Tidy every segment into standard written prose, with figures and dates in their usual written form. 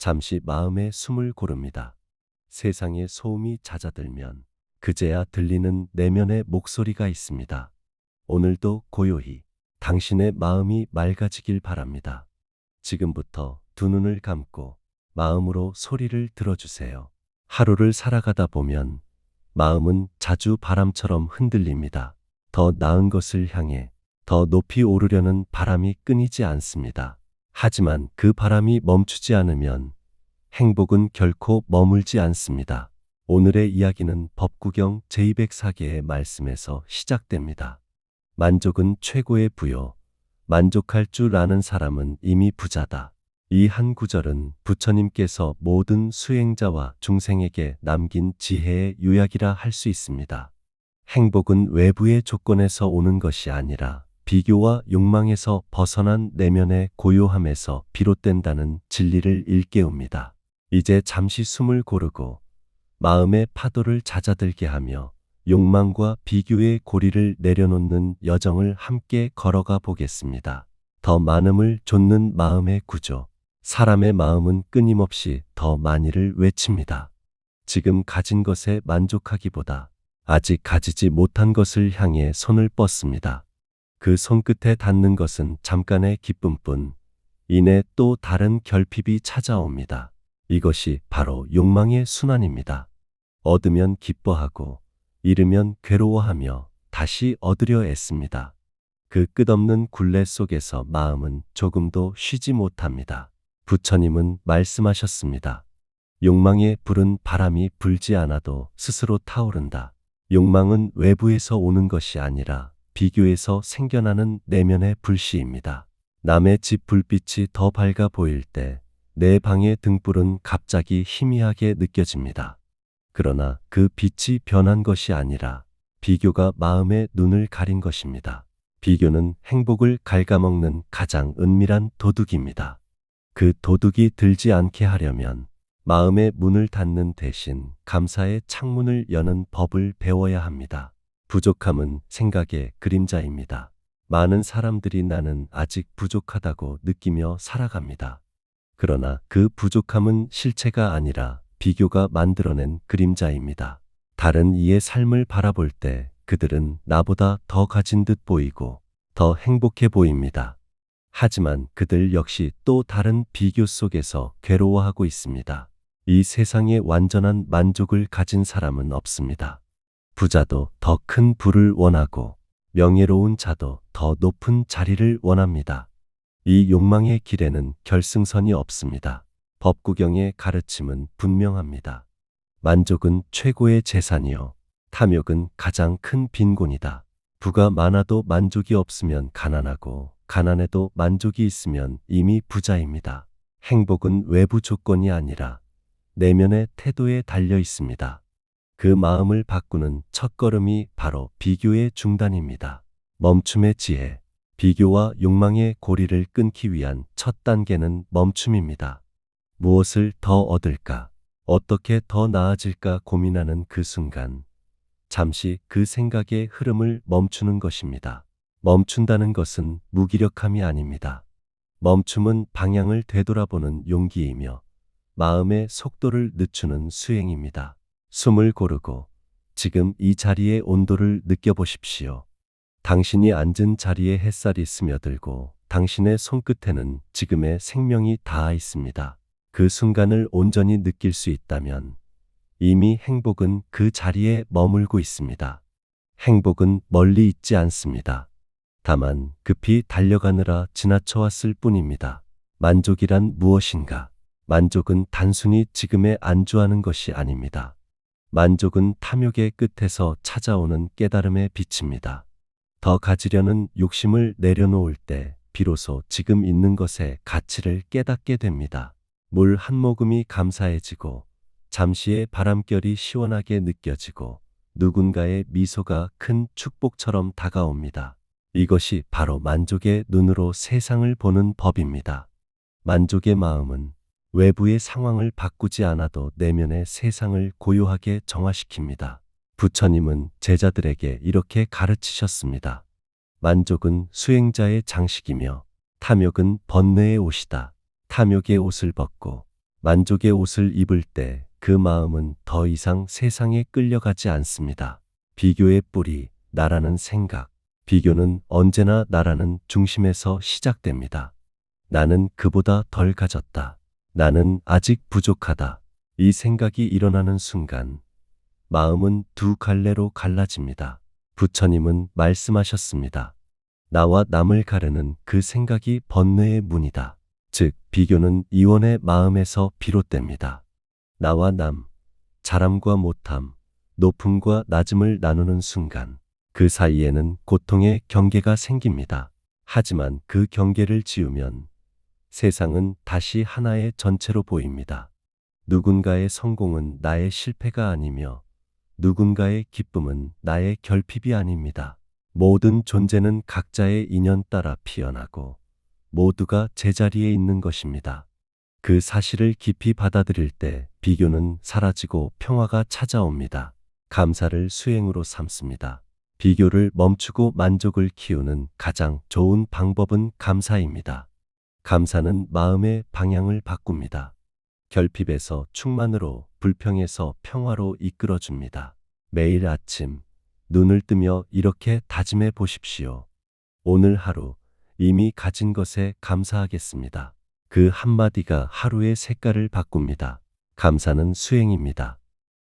잠시 마음의 숨을 고릅니다. 세상의 소음이 잦아들면 그제야 들리는 내면의 목소리가 있습니다. 오늘도 고요히 당신의 마음이 맑아지길 바랍니다. 지금부터 두 눈을 감고 마음으로 소리를 들어주세요. 하루를 살아가다 보면 마음은 자주 바람처럼 흔들립니다. 더 나은 것을 향해 더 높이 오르려는 바람이 끊이지 않습니다. 하지만 그 바람이 멈추지 않으면 행복은 결코 머물지 않습니다. 오늘의 이야기는 법구경 제204개의 말씀에서 시작됩니다. 만족은 최고의 부요. 만족할 줄 아는 사람은 이미 부자다. 이 한 구절은 부처님께서 모든 수행자와 중생에게 남긴 지혜의 요약이라 할 수 있습니다. 행복은 외부의 조건에서 오는 것이 아니라 비교와 욕망에서 벗어난 내면의 고요함에서 비롯된다는 진리를 일깨웁니다. 이제 잠시 숨을 고르고 마음의 파도를 잦아들게 하며 욕망과 비교의 고리를 내려놓는 여정을 함께 걸어가 보겠습니다. 더 많음을 좇는 마음의 구조. 사람의 마음은 끊임없이 더 많이를 외칩니다. 지금 가진 것에 만족하기보다 아직 가지지 못한 것을 향해 손을 뻗습니다. 그 손끝에 닿는 것은 잠깐의 기쁨뿐 이내 또 다른 결핍이 찾아옵니다. 이것이 바로 욕망의 순환입니다. 얻으면 기뻐하고 잃으면 괴로워하며 다시 얻으려 애씁니다. 그 끝없는 굴레 속에서 마음은 조금도 쉬지 못합니다. 부처님은 말씀하셨습니다. 욕망의 불은 바람이 불지 않아도 스스로 타오른다. 욕망은 외부에서 오는 것이 아니라 비교에서 생겨나는 내면의 불씨입니다. 남의 집 불빛이 더 밝아 보일 때 내 방의 등불은 갑자기 희미하게 느껴집니다. 그러나 그 빛이 변한 것이 아니라 비교가 마음의 눈을 가린 것입니다. 비교는 행복을 갉아먹는 가장 은밀한 도둑입니다. 그 도둑이 들지 않게 하려면 마음의 문을 닫는 대신 감사의 창문을 여는 법을 배워야 합니다. 부족함은 생각의 그림자입니다. 많은 사람들이 나는 아직 부족하다고 느끼며 살아갑니다. 그러나 그 부족함은 실체가 아니라 비교가 만들어낸 그림자입니다. 다른 이의 삶을 바라볼 때 그들은 나보다 더 가진 듯 보이고 더 행복해 보입니다. 하지만 그들 역시 또 다른 비교 속에서 괴로워하고 있습니다. 이 세상에 완전한 만족을 가진 사람은 없습니다. 부자도 더 큰 부를 원하고 명예로운 자도 더 높은 자리를 원합니다. 이 욕망의 길에는 결승선이 없습니다. 법구경의 가르침은 분명합니다. 만족은 최고의 재산이요. 탐욕은 가장 큰 빈곤이다. 부가 많아도 만족이 없으면 가난하고 가난해도 만족이 있으면 이미 부자입니다. 행복은 외부 조건이 아니라 내면의 태도에 달려 있습니다. 그 마음을 바꾸는 첫걸음이 바로 비교의 중단입니다. 멈춤의 지혜. 비교와 욕망의 고리를 끊기 위한 첫 단계는 멈춤입니다. 무엇을 더 얻을까? 어떻게 더 나아질까 고민하는 그 순간, 잠시 그 생각의 흐름을 멈추는 것입니다. 멈춘다는 것은 무기력함이 아닙니다. 멈춤은 방향을 되돌아보는 용기이며 마음의 속도를 늦추는 수행입니다. 숨을 고르고 지금 이 자리의 온도를 느껴보십시오. 당신이 앉은 자리에 햇살이 스며들고 당신의 손끝에는 지금의 생명이 닿아 있습니다. 그 순간을 온전히 느낄 수 있다면 이미 행복은 그 자리에 머물고 있습니다. 행복은 멀리 있지 않습니다. 다만 급히 달려가느라 지나쳐왔을 뿐입니다. 만족이란 무엇인가? 만족은 단순히 지금에 안주하는 것이 아닙니다. 만족은 탐욕의 끝에서 찾아오는 깨달음의 빛입니다. 더 가지려는 욕심을 내려놓을 때 비로소 지금 있는 것의 가치를 깨닫게 됩니다. 물 한 모금이 감사해지고 잠시의 바람결이 시원하게 느껴지고 누군가의 미소가 큰 축복처럼 다가옵니다. 이것이 바로 만족의 눈으로 세상을 보는 법입니다. 만족의 마음은 외부의 상황을 바꾸지 않아도 내면의 세상을 고요하게 정화시킵니다. 부처님은 제자들에게 이렇게 가르치셨습니다. 만족은 수행자의 장식이며 탐욕은 번뇌의 옷이다. 탐욕의 옷을 벗고 만족의 옷을 입을 때 그 마음은 더 이상 세상에 끌려가지 않습니다. 비교의 뿌리, 나라는 생각. 비교는 언제나 나라는 중심에서 시작됩니다. 나는 그보다 덜 가졌다. 나는 아직 부족하다. 이 생각이 일어나는 순간 마음은 두 갈래로 갈라집니다. 부처님은 말씀하셨습니다. 나와 남을 가르는 그 생각이 번뇌의 문이다. 즉, 비교는 이원의 마음에서 비롯됩니다. 나와 남, 잘함과 못함, 높음과 낮음을 나누는 순간 그 사이에는 고통의 경계가 생깁니다. 하지만 그 경계를 지우면 세상은 다시 하나의 전체로 보입니다. 누군가의 성공은 나의 실패가 아니며 누군가의 기쁨은 나의 결핍이 아닙니다. 모든 존재는 각자의 인연 따라 피어나고 모두가 제자리에 있는 것입니다. 그 사실을 깊이 받아들일 때 비교는 사라지고 평화가 찾아옵니다. 감사를 수행으로 삼습니다. 비교를 멈추고 만족을 키우는 가장 좋은 방법은 감사입니다. 감사는 마음의 방향을 바꿉니다. 결핍에서 충만으로, 불평에서 평화로 이끌어줍니다. 매일 아침 눈을 뜨며 이렇게 다짐해 보십시오. 오늘 하루 이미 가진 것에 감사하겠습니다. 그 한마디가 하루의 색깔을 바꿉니다. 감사는 수행입니다.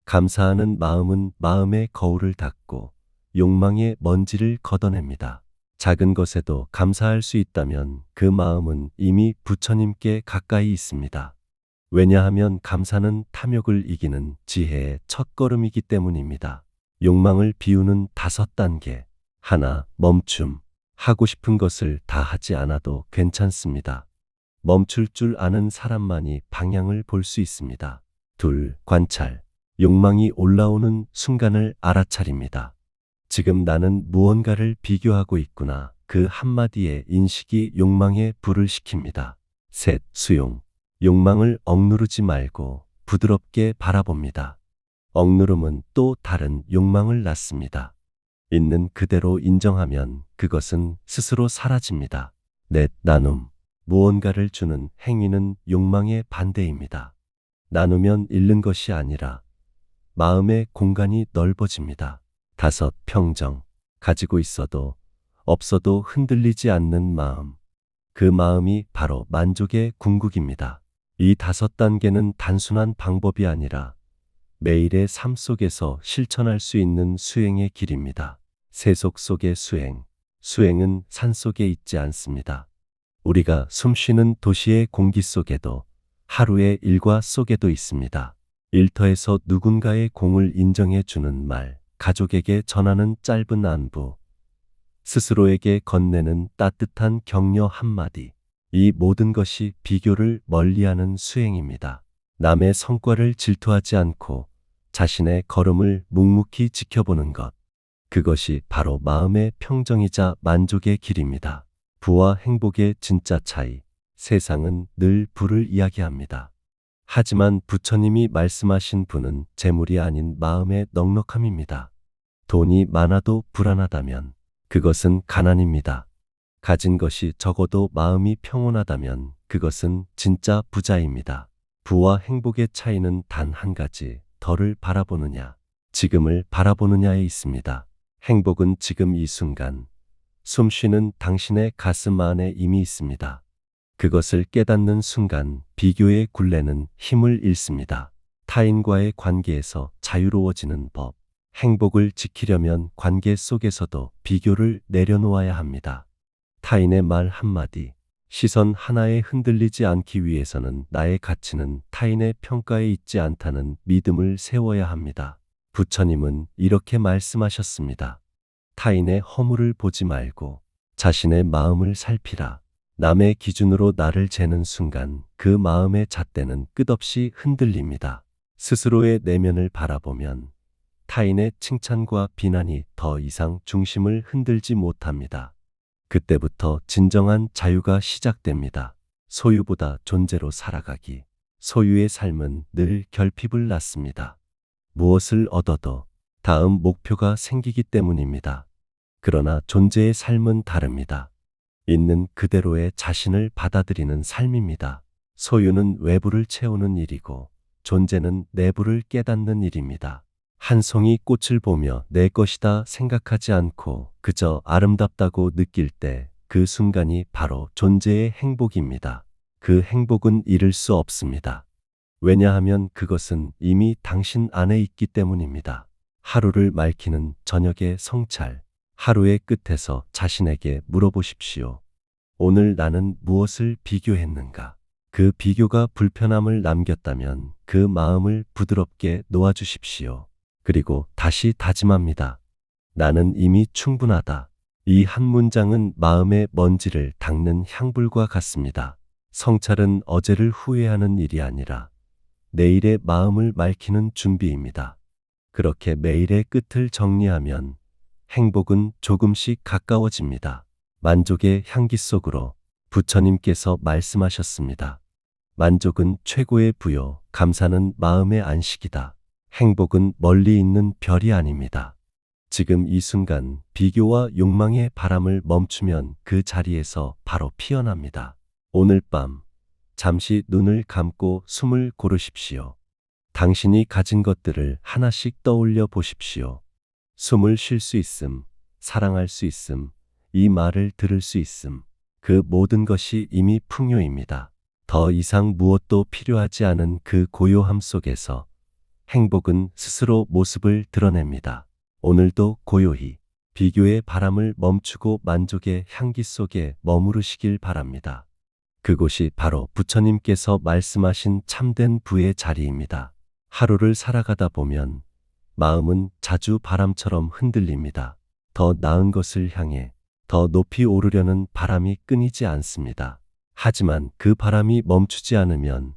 감사하는 마음은 마음의 거울을 닦고 욕망의 먼지를 걷어냅니다. 작은 것에도 감사할 수 있다면 그 마음은 이미 부처님께 가까이 있습니다. 왜냐하면 감사는 탐욕을 이기는 지혜의 첫걸음이기 때문입니다. 욕망을 비우는 5단계. 하나, 멈춤. 하고 싶은 것을 다 하지 않아도 괜찮습니다. 멈출 줄 아는 사람만이 방향을 볼 수 있습니다. 둘, 관찰. 욕망이 올라오는 순간을 알아차립니다. 지금 나는 무언가를 비교하고 있구나. 그 한마디의 인식이 욕망에 불을 식힙니다. 셋, 수용. 욕망을 억누르지 말고 부드럽게 바라봅니다. 억누름은 또 다른 욕망을 낳습니다. 있는 그대로 인정하면 그것은 스스로 사라집니다. 넷, 나눔. 무언가를 주는 행위는 욕망의 반대입니다. 나누면 잃는 것이 아니라 마음의 공간이 넓어집니다. 다섯, 평정. 가지고 있어도 없어도 흔들리지 않는 마음. 그 마음이 바로 만족의 궁극입니다. 이 5단계는 단순한 방법이 아니라 매일의 삶 속에서 실천할 수 있는 수행의 길입니다. 세속 속의 수행. 수행은 산 속에 있지 않습니다. 우리가 숨쉬는 도시의 공기 속에도, 하루의 일과 속에도 있습니다. 일터에서 누군가의 공을 인정해 주는 말, 가족에게 전하는 짧은 안부, 스스로에게 건네는 따뜻한 격려 한마디. 이 모든 것이 비교를 멀리하는 수행입니다. 남의 성과를 질투하지 않고 자신의 걸음을 묵묵히 지켜보는 것. 그것이 바로 마음의 평정이자 만족의 길입니다. 부와 행복의 진짜 차이. 세상은 늘 부를 이야기합니다. 하지만 부처님이 말씀하신 부는 재물이 아닌 마음의 넉넉함입니다. 돈이 많아도 불안하다면 그것은 가난입니다. 가진 것이 적어도 마음이 평온하다면 그것은 진짜 부자입니다. 부와 행복의 차이는 단 한 가지, 덜을 바라보느냐, 지금을 바라보느냐에 있습니다. 행복은 지금 이 순간, 숨 쉬는 당신의 가슴 안에 이미 있습니다. 그것을 깨닫는 순간 비교의 굴레는 힘을 잃습니다. 타인과의 관계에서 자유로워지는 법. 행복을 지키려면 관계 속에서도 비교를 내려놓아야 합니다. 타인의 말 한마디, 시선 하나에 흔들리지 않기 위해서는 나의 가치는 타인의 평가에 있지 않다는 믿음을 세워야 합니다. 부처님은 이렇게 말씀하셨습니다. 타인의 허물을 보지 말고 자신의 마음을 살피라. 남의 기준으로 나를 재는 순간 그 마음의 잣대는 끝없이 흔들립니다. 스스로의 내면을 바라보면 타인의 칭찬과 비난이 더 이상 중심을 흔들지 못합니다. 그때부터 진정한 자유가 시작됩니다. 소유보다 존재로 살아가기. 소유의 삶은 늘 결핍을 낳습니다. 무엇을 얻어도 다음 목표가 생기기 때문입니다. 그러나 존재의 삶은 다릅니다. 있는 그대로의 자신을 받아들이는 삶입니다. 소유는 외부를 채우는 일이고 존재는 내부를 깨닫는 일입니다. 한 송이 꽃을 보며 내 것이다 생각하지 않고 그저 아름답다고 느낄 때 그 순간이 바로 존재의 행복입니다. 그 행복은 잃을 수 없습니다. 왜냐하면 그것은 이미 당신 안에 있기 때문입니다. 하루를 맑히는 저녁의 성찰. 하루의 끝에서 자신에게 물어보십시오. 오늘 나는 무엇을 비교했는가? 그 비교가 불편함을 남겼다면 그 마음을 부드럽게 놓아주십시오. 그리고 다시 다짐합니다. 나는 이미 충분하다. 이 한 문장은 마음의 먼지를 닦는 향불과 같습니다. 성찰은 어제를 후회하는 일이 아니라 내일의 마음을 맑히는 준비입니다. 그렇게 매일의 끝을 정리하면 행복은 조금씩 가까워집니다. 만족의 향기 속으로 부처님께서 말씀하셨습니다. 만족은 최고의 부요, 감사는 마음의 안식이다. 행복은 멀리 있는 별이 아닙니다. 지금 이 순간 비교와 욕망의 바람을 멈추면 그 자리에서 바로 피어납니다. 오늘 밤 잠시 눈을 감고 숨을 고르십시오. 당신이 가진 것들을 하나씩 떠올려 보십시오. 숨을 쉴 수 있음, 사랑할 수 있음, 이 말을 들을 수 있음. 그 모든 것이 이미 풍요입니다. 더 이상 무엇도 필요하지 않은 그 고요함 속에서 행복은 스스로 모습을 드러냅니다. 오늘도 고요히 비교의 바람을 멈추고 만족의 향기 속에 머무르시길 바랍니다. 그곳이 바로 부처님께서 말씀하신 참된 부의 자리입니다. 하루를 살아가다 보면 마음은 자주 바람처럼 흔들립니다. 더 나은 것을 향해 더 높이 오르려는 바람이 끊이지 않습니다. 하지만 그 바람이 멈추지 않으면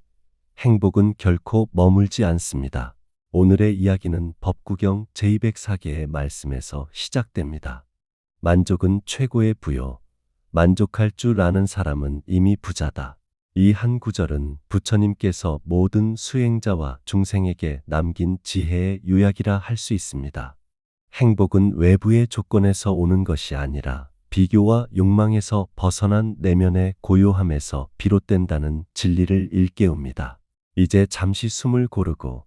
행복은 결코 머물지 않습니다. 오늘의 이야기는 법구경 제204개의 말씀에서 시작됩니다. 만족은 최고의 부요. 만족할 줄 아는 사람은 이미 부자다. 이 한 구절은 부처님께서 모든 수행자와 중생에게 남긴 지혜의 요약이라 할 수 있습니다. 행복은 외부의 조건에서 오는 것이 아니라 비교와 욕망에서 벗어난 내면의 고요함에서 비롯된다는 진리를 일깨웁니다. 이제 잠시 숨을 고르고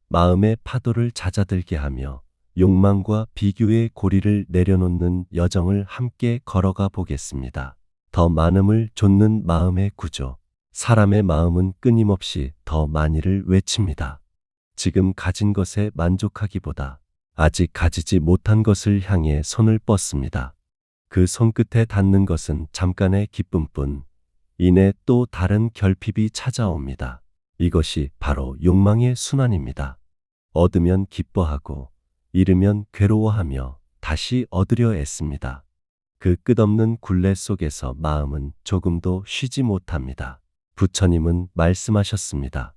마음의 파도를 잦아들게 하며 욕망과 비교의 고리를 내려놓는 여정을 함께 걸어가 보겠습니다. 더 많음을 좇는 마음의 구조. 사람의 마음은 끊임없이 더 많이를 외칩니다. 지금 가진 것에 만족하기보다 아직 가지지 못한 것을 향해 손을 뻗습니다. 그 손끝에 닿는 것은 잠깐의 기쁨뿐 이내 또 다른 결핍이 찾아옵니다. 이것이 바로 욕망의 순환입니다. 얻으면 기뻐하고 잃으면 괴로워하며 다시 얻으려 애씁니다. 그 끝없는 굴레 속에서 마음은 조금도 쉬지 못합니다. 부처님은 말씀하셨습니다.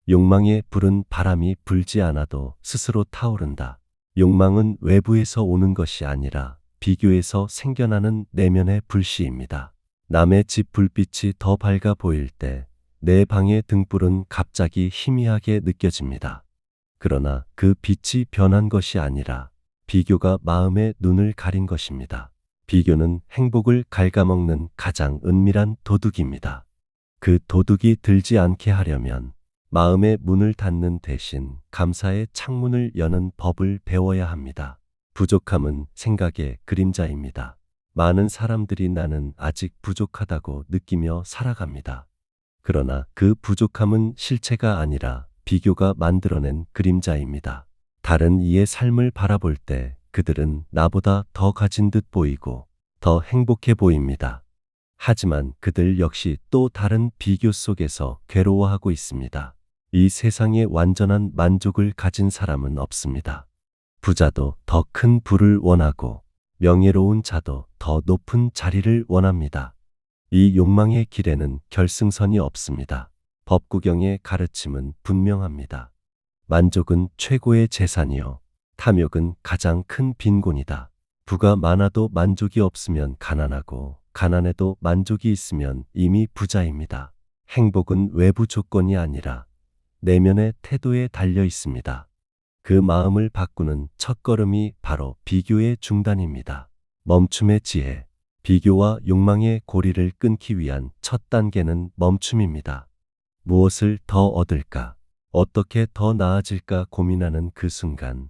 욕망의 불은 바람이 불지 않아도 스스로 타오른다. 욕망은 외부에서 오는 것이 아니라 비교에서 생겨나는 내면의 불씨입니다. 남의 집 불빛이 더 밝아 보일 때 내 방의 등불은 갑자기 희미하게 느껴집니다. 그러나 그 빛이 변한 것이 아니라 비교가 마음의 눈을 가린 것입니다. 비교는 행복을 갉아먹는 가장 은밀한 도둑입니다. 그 도둑이 들지 않게 하려면 마음의 문을 닫는 대신 감사의 창문을 여는 법을 배워야 합니다. 부족함은 생각의 그림자입니다. 많은 사람들이 나는 아직 부족하다고 느끼며 살아갑니다. 그러나 그 부족함은 실체가 아니라 비교가 만들어낸 그림자입니다. 다른 이의 삶을 바라볼 때 그들은 나보다 더 가진 듯 보이고 더 행복해 보입니다. 하지만 그들 역시 또 다른 비교 속에서 괴로워하고 있습니다. 이 세상에 완전한 만족을 가진 사람은 없습니다. 부자도 더 큰 부를 원하고 명예로운 자도 더 높은 자리를 원합니다. 이 욕망의 길에는 결승선이 없습니다. 법구경의 가르침은 분명합니다. 만족은 최고의 재산이요. 탐욕은 가장 큰 빈곤이다. 부가 많아도 만족이 없으면 가난하고 가난해도 만족이 있으면 이미 부자입니다. 행복은 외부 조건이 아니라 내면의 태도에 달려 있습니다. 그 마음을 바꾸는 첫걸음이 바로 비교의 중단입니다. 멈춤의 지혜. 비교와 욕망의 고리를 끊기 위한 첫 단계는 멈춤입니다. 무엇을 더 얻을까? 어떻게 더 나아질까 고민하는 그 순간,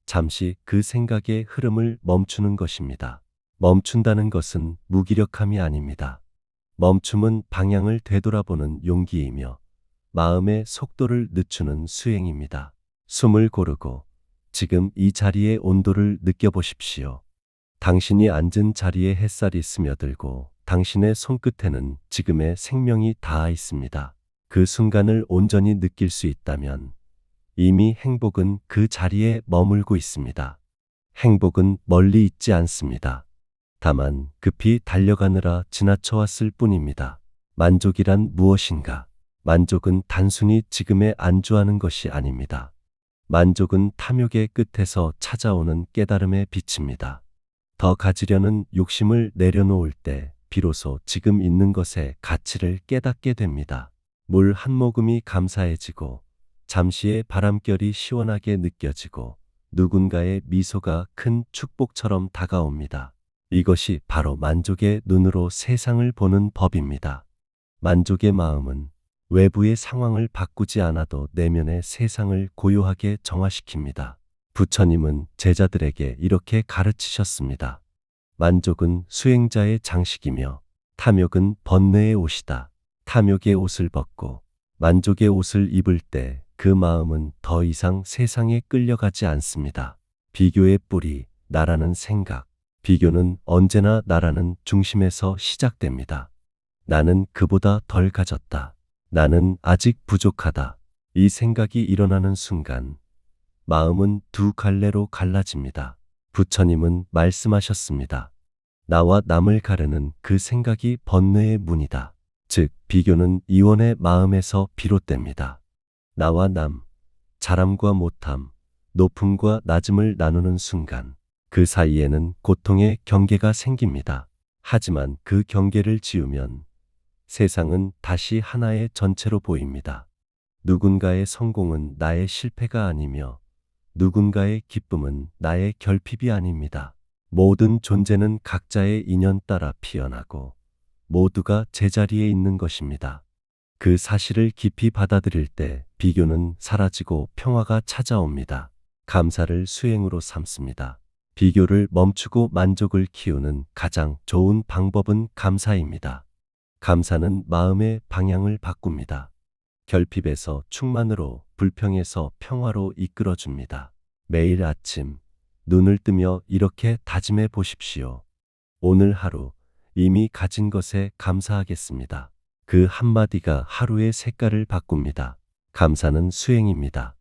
잠시 그 생각의 흐름을 멈추는 것입니다. 멈춘다는 것은 무기력함이 아닙니다. 멈춤은 방향을 되돌아보는 용기이며 마음의 속도를 늦추는 수행입니다. 숨을 고르고 지금 이 자리의 온도를 느껴보십시오. 당신이 앉은 자리에 햇살이 스며들고 당신의 손끝에는 지금의 생명이 닿아 있습니다. 그 순간을 온전히 느낄 수 있다면 이미 행복은 그 자리에 머물고 있습니다. 행복은 멀리 있지 않습니다. 다만 급히 달려가느라 지나쳐왔을 뿐입니다. 만족이란 무엇인가? 만족은 단순히 지금에 안주하는 것이 아닙니다. 만족은 탐욕의 끝에서 찾아오는 깨달음의 빛입니다. 더 가지려는 욕심을 내려놓을 때 비로소 지금 있는 것의 가치를 깨닫게 됩니다. 물 한 모금이 감사해지고 잠시의 바람결이 시원하게 느껴지고 누군가의 미소가 큰 축복처럼 다가옵니다. 이것이 바로 만족의 눈으로 세상을 보는 법입니다. 만족의 마음은 외부의 상황을 바꾸지 않아도 내면의 세상을 고요하게 정화시킵니다. 부처님은 제자들에게 이렇게 가르치셨습니다. 만족은 수행자의 장식이며 탐욕은 번뇌의 옷이다. 탐욕의 옷을 벗고 만족의 옷을 입을 때 그 마음은 더 이상 세상에 끌려가지 않습니다. 비교의 뿌리, 나라는 생각. 비교는 언제나 나라는 중심에서 시작됩니다. 나는 그보다 덜 가졌다. 나는 아직 부족하다. 이 생각이 일어나는 순간 마음은 두 갈래로 갈라집니다. 부처님은 말씀하셨습니다. 나와 남을 가르는 그 생각이 번뇌의 문이다. 즉, 비교는 이원의 마음에서 비롯됩니다. 나와 남, 잘함과 못함, 높음과 낮음을 나누는 순간 그 사이에는 고통의 경계가 생깁니다. 하지만 그 경계를 지우면 세상은 다시 하나의 전체로 보입니다. 누군가의 성공은 나의 실패가 아니며 누군가의 기쁨은 나의 결핍이 아닙니다. 모든 존재는 각자의 인연 따라 피어나고 모두가 제자리에 있는 것입니다. 그 사실을 깊이 받아들일 때 비교는 사라지고 평화가 찾아옵니다. 감사를 수행으로 삼습니다. 비교를 멈추고 만족을 키우는 가장 좋은 방법은 감사입니다. 감사는 마음의 방향을 바꿉니다. 결핍에서 충만으로, 불평에서 평화로 이끌어줍니다. 매일 아침 눈을 뜨며 이렇게 다짐해 보십시오. 오늘 하루 이미 가진 것에 감사하겠습니다. 그 한마디가 하루의 색깔을 바꿉니다. 감사는 수행입니다.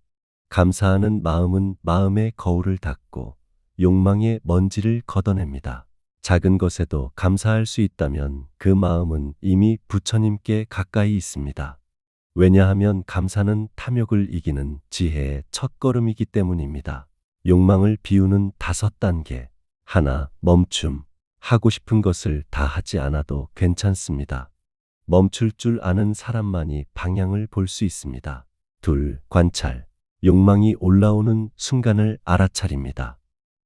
감사하는 마음은 마음의 거울을 닦고 욕망의 먼지를 걷어냅니다. 작은 것에도 감사할 수 있다면 그 마음은 이미 부처님께 가까이 있습니다. 왜냐하면 감사는 탐욕을 이기는 지혜의 첫걸음이기 때문입니다. 욕망을 비우는 5단계. 하나, 멈춤. 하고 싶은 것을 다 하지 않아도 괜찮습니다. 멈출 줄 아는 사람만이 방향을 볼 수 있습니다. 둘, 관찰. 욕망이 올라오는 순간을 알아차립니다.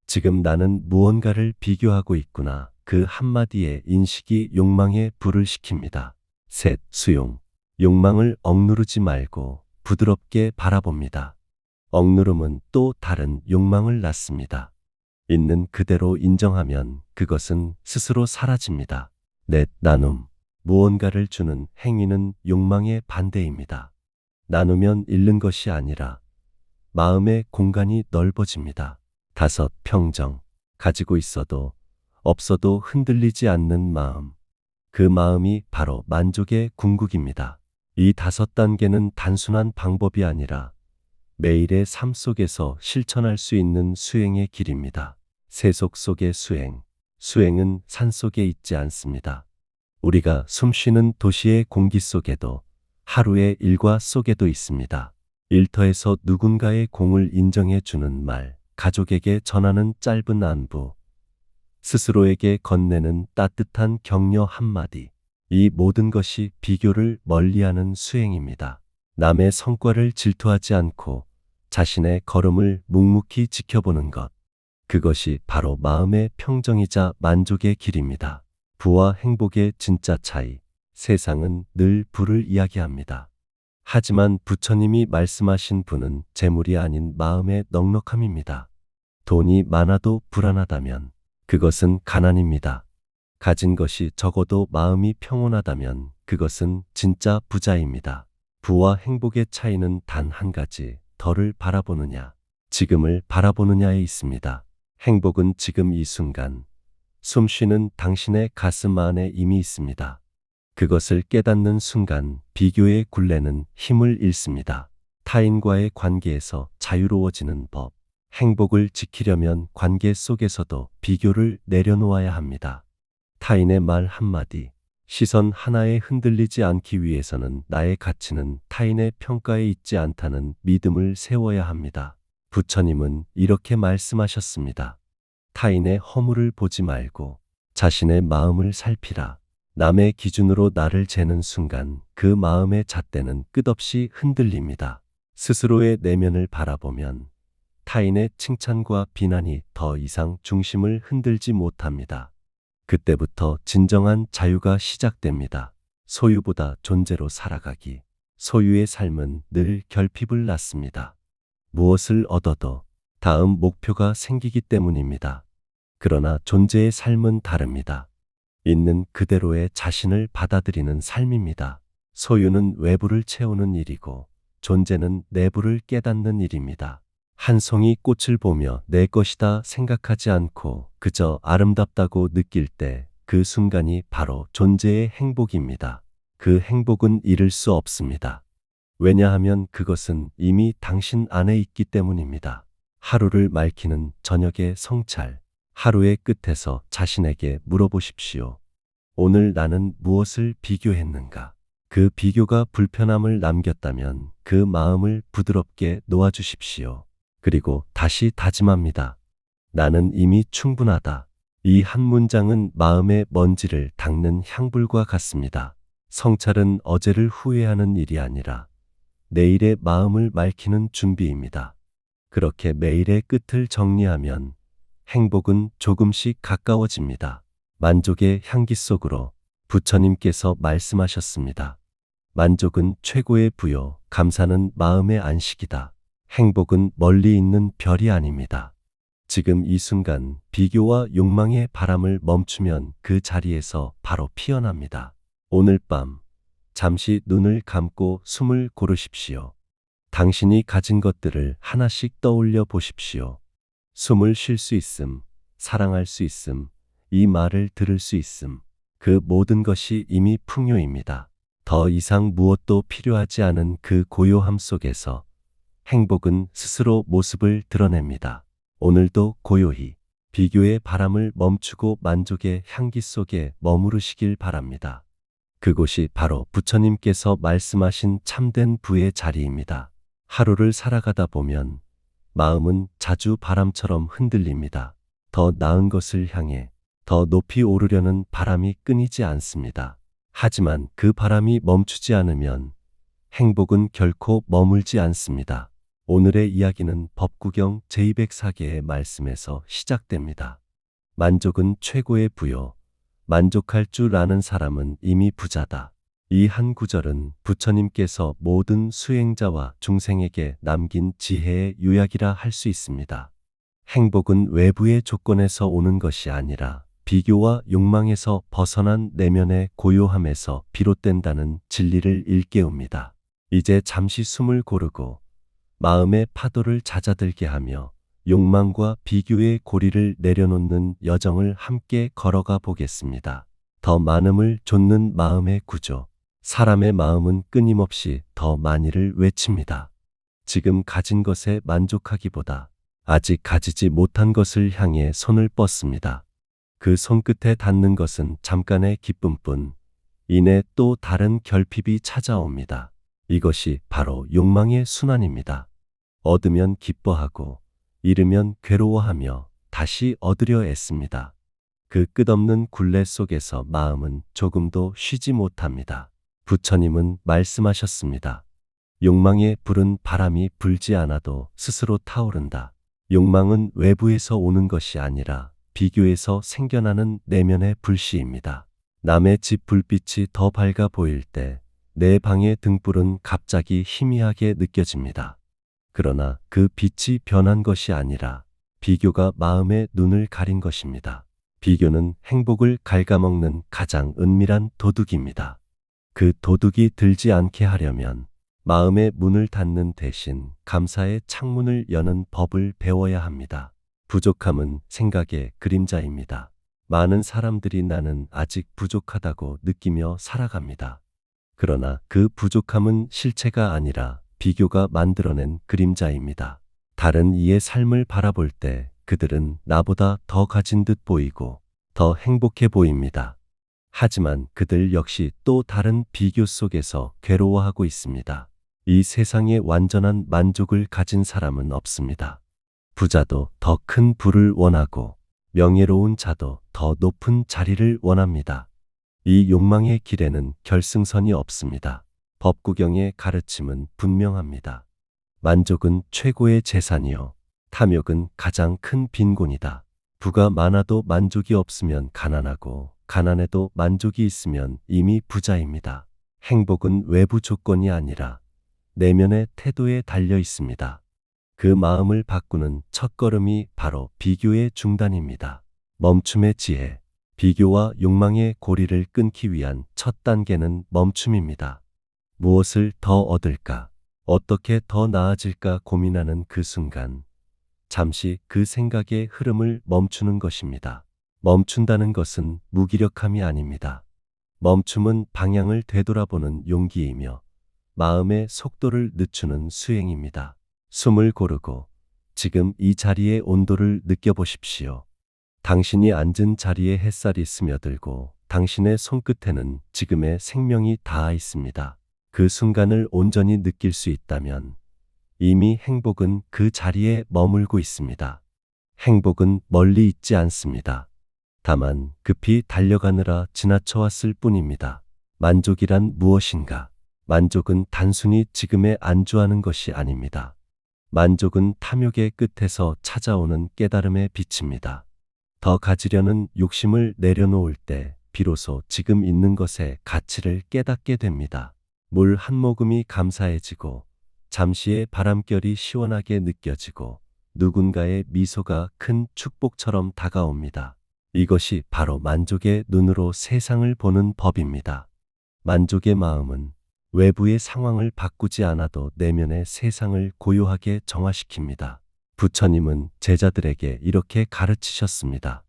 지금 나는 무언가를 비교하고 있구나. 그 한마디의 인식이 욕망에 불을 식힙니다. 셋, 수용. 욕망을 억누르지 말고 부드럽게 바라봅니다. 억누름은 또 다른 욕망을 낳습니다. 있는 그대로 인정하면 그것은 스스로 사라집니다. 넷, 나눔. 무언가를 주는 행위는 욕망의 반대입니다. 나누면 잃는 것이 아니라 마음의 공간이 넓어집니다. 다섯, 평정. 가지고 있어도 없어도 흔들리지 않는 마음. 그 마음이 바로 만족의 궁극입니다. 이 5단계는 단순한 방법이 아니라 매일의 삶 속에서 실천할 수 있는 수행의 길입니다. 세속 속의 수행. 수행은 산 속에 있지 않습니다. 우리가 숨쉬는 도시의 공기 속에도 하루의 일과 속에도 있습니다. 일터에서 누군가의 공을 인정해 주는 말, 가족에게 전하는 짧은 안부, 스스로에게 건네는 따뜻한 격려 한마디. 이 모든 것이 비교를 멀리하는 수행입니다. 남의 성과를 질투하지 않고 자신의 걸음을 묵묵히 지켜보는 것. 그것이 바로 마음의 평정이자 만족의 길입니다. 부와 행복의 진짜 차이. 세상은 늘 부를 이야기합니다. 하지만 부처님이 말씀하신 분은 재물이 아닌 마음의 넉넉함입니다. 돈이 많아도 불안하다면 그것은 가난입니다. 가진 것이 적어도 마음이 평온하다면 그것은 진짜 부자입니다. 부와 행복의 차이는 단 한 가지, 덜을 바라보느냐, 지금을 바라보느냐에 있습니다. 행복은 지금 이 순간, 숨 쉬는 당신의 가슴 안에 이미 있습니다. 그것을 깨닫는 순간 비교의 굴레는 힘을 잃습니다. 타인과의 관계에서 자유로워지는 법. 행복을 지키려면 관계 속에서도 비교를 내려놓아야 합니다. 타인의 말 한마디, 시선 하나에 흔들리지 않기 위해서는 나의 가치는 타인의 평가에 있지 않다는 믿음을 세워야 합니다. 부처님은 이렇게 말씀하셨습니다. 타인의 허물을 보지 말고 자신의 마음을 살피라. 남의 기준으로 나를 재는 순간 그 마음의 잣대는 끝없이 흔들립니다. 스스로의 내면을 바라보면 타인의 칭찬과 비난이 더 이상 중심을 흔들지 못합니다. 그때부터 진정한 자유가 시작됩니다. 소유보다 존재로 살아가기. 소유의 삶은 늘 결핍을 낳습니다. 무엇을 얻어도 다음 목표가 생기기 때문입니다. 그러나 존재의 삶은 다릅니다. 있는 그대로의 자신을 받아들이는 삶입니다. 소유는 외부를 채우는 일이고 존재는 내부를 깨닫는 일입니다. 한 송이 꽃을 보며 내 것이다 생각하지 않고 그저 아름답다고 느낄 때 그 순간이 바로 존재의 행복입니다. 그 행복은 잃을 수 없습니다. 왜냐하면 그것은 이미 당신 안에 있기 때문입니다. 하루를 맑히는 저녁의 성찰. 하루의 끝에서 자신에게 물어보십시오. 오늘 나는 무엇을 비교했는가? 그 비교가 불편함을 남겼다면 그 마음을 부드럽게 놓아주십시오. 그리고 다시 다짐합니다. 나는 이미 충분하다. 이 한 문장은 마음의 먼지를 닦는 향불과 같습니다. 성찰은 어제를 후회하는 일이 아니라 내일의 마음을 맑히는 준비입니다. 그렇게 매일의 끝을 정리하면 행복은 조금씩 가까워집니다. 만족의 향기 속으로 부처님께서 말씀하셨습니다. 만족은 최고의 부요, 감사는 마음의 안식이다. 행복은 멀리 있는 별이 아닙니다. 지금 이 순간 비교와 욕망의 바람을 멈추면 그 자리에서 바로 피어납니다. 오늘 밤 잠시 눈을 감고 숨을 고르십시오. 당신이 가진 것들을 하나씩 떠올려 보십시오. 숨을 쉴 수 있음, 사랑할 수 있음, 이 말을 들을 수 있음. 그 모든 것이 이미 풍요입니다. 더 이상 무엇도 필요하지 않은 그 고요함 속에서 행복은 스스로 모습을 드러냅니다. 오늘도 고요히 비교의 바람을 멈추고 만족의 향기 속에 머무르시길 바랍니다. 그곳이 바로 부처님께서 말씀하신 참된 부의 자리입니다. 하루를 살아가다 보면 마음은 자주 바람처럼 흔들립니다. 더 나은 것을 향해 더 높이 오르려는 바람이 끊이지 않습니다. 하지만 그 바람이 멈추지 않으면 행복은 결코 머물지 않습니다. 오늘의 이야기는 법구경 제204개의 말씀에서 시작됩니다. 만족은 최고의 부요. 만족할 줄 아는 사람은 이미 부자다. 이 한 구절은 부처님께서 모든 수행자와 중생에게 남긴 지혜의 요약이라 할 수 있습니다. 행복은 외부의 조건에서 오는 것이 아니라 비교와 욕망에서 벗어난 내면의 고요함에서 비롯된다는 진리를 일깨웁니다. 이제 잠시 숨을 고르고 마음의 파도를 잦아들게 하며 욕망과 비교의 고리를 내려놓는 여정을 함께 걸어가 보겠습니다. 더 많음을 좇는 마음의 구조. 사람의 마음은 끊임없이 더 많이를 외칩니다. 지금 가진 것에 만족하기보다 아직 가지지 못한 것을 향해 손을 뻗습니다. 그 손끝에 닿는 것은 잠깐의 기쁨뿐 이내 또 다른 결핍이 찾아옵니다. 이것이 바로 욕망의 순환입니다. 얻으면 기뻐하고 잃으면 괴로워하며 다시 얻으려 애씁니다. 그 끝없는 굴레 속에서 마음은 조금도 쉬지 못합니다. 부처님은 말씀하셨습니다. 욕망의 불은 바람이 불지 않아도 스스로 타오른다. 욕망은 외부에서 오는 것이 아니라 비교에서 생겨나는 내면의 불씨입니다. 남의 집 불빛이 더 밝아 보일 때 내 방의 등불은 갑자기 희미하게 느껴집니다. 그러나 그 빛이 변한 것이 아니라 비교가 마음의 눈을 가린 것입니다. 비교는 행복을 갉아먹는 가장 은밀한 도둑입니다. 그 도둑이 들지 않게 하려면 마음의 문을 닫는 대신 감사의 창문을 여는 법을 배워야 합니다. 부족함은 생각의 그림자입니다. 많은 사람들이 나는 아직 부족하다고 느끼며 살아갑니다. 그러나 그 부족함은 실체가 아니라 비교가 만들어낸 그림자입니다. 다른 이의 삶을 바라볼 때 그들은 나보다 더 가진 듯 보이고 더 행복해 보입니다. 하지만 그들 역시 또 다른 비교 속에서 괴로워하고 있습니다. 이 세상에 완전한 만족을 가진 사람은 없습니다. 부자도 더 큰 부를 원하고 명예로운 자도 더 높은 자리를 원합니다. 이 욕망의 길에는 결승선이 없습니다. 법구경의 가르침은 분명합니다. 만족은 최고의 재산이요. 탐욕은 가장 큰 빈곤이다. 부가 많아도 만족이 없으면 가난하고 가난해도 만족이 있으면 이미 부자입니다. 행복은 외부 조건이 아니라 내면의 태도에 달려 있습니다. 그 마음을 바꾸는 첫걸음이 바로 비교의 중단입니다. 멈춤의 지혜. 비교와 욕망의 고리를 끊기 위한 첫 단계는 멈춤입니다. 무엇을 더 얻을까? 어떻게 더 나아질까 고민하는 그 순간, 잠시 그 생각의 흐름을 멈추는 것입니다. 멈춘다는 것은 무기력함이 아닙니다. 멈춤은 방향을 되돌아보는 용기이며 마음의 속도를 늦추는 수행입니다. 숨을 고르고 지금 이 자리의 온도를 느껴보십시오. 당신이 앉은 자리에 햇살이 스며들고 당신의 손끝에는 지금의 생명이 닿아 있습니다. 그 순간을 온전히 느낄 수 있다면 이미 행복은 그 자리에 머물고 있습니다. 행복은 멀리 있지 않습니다. 다만 급히 달려가느라 지나쳐왔을 뿐입니다. 만족이란 무엇인가? 만족은 단순히 지금에 안주하는 것이 아닙니다. 만족은 탐욕의 끝에서 찾아오는 깨달음의 빛입니다. 더 가지려는 욕심을 내려놓을 때 비로소 지금 있는 것의 가치를 깨닫게 됩니다. 물 한 모금이 감사해지고 잠시의 바람결이 시원하게 느껴지고 누군가의 미소가 큰 축복처럼 다가옵니다. 이것이 바로 만족의 눈으로 세상을 보는 법입니다. 만족의 마음은 외부의 상황을 바꾸지 않아도 내면의 세상을 고요하게 정화시킵니다. 부처님은 제자들에게 이렇게 가르치셨습니다.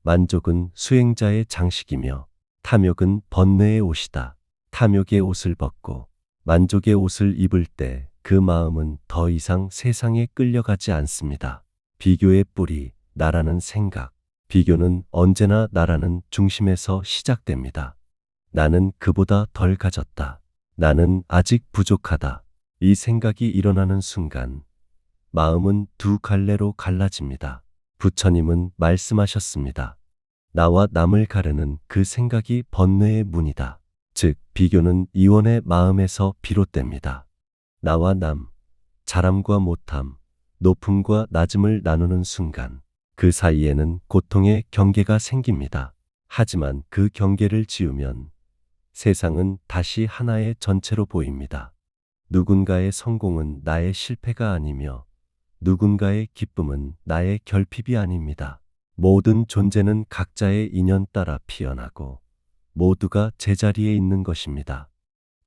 만족은 수행자의 장식이며 탐욕은 번뇌의 옷이다. 탐욕의 옷을 벗고 만족의 옷을 입을 때 그 마음은 더 이상 세상에 끌려가지 않습니다. 비교의 뿌리, 나라는 생각. 비교는 언제나 나라는 중심에서 시작됩니다. 나는 그보다 덜 가졌다. 나는 아직 부족하다. 이 생각이 일어나는 순간 마음은 두 갈래로 갈라집니다. 부처님은 말씀하셨습니다. 나와 남을 가르는 그 생각이 번뇌의 문이다. 즉, 비교는 이원의 마음에서 비롯됩니다. 나와 남, 잘함과 못함, 높음과 낮음을 나누는 순간 그 사이에는 고통의 경계가 생깁니다. 하지만 그 경계를 지우면 세상은 다시 하나의 전체로 보입니다. 누군가의 성공은 나의 실패가 아니며 누군가의 기쁨은 나의 결핍이 아닙니다. 모든 존재는 각자의 인연 따라 피어나고 모두가 제자리에 있는 것입니다.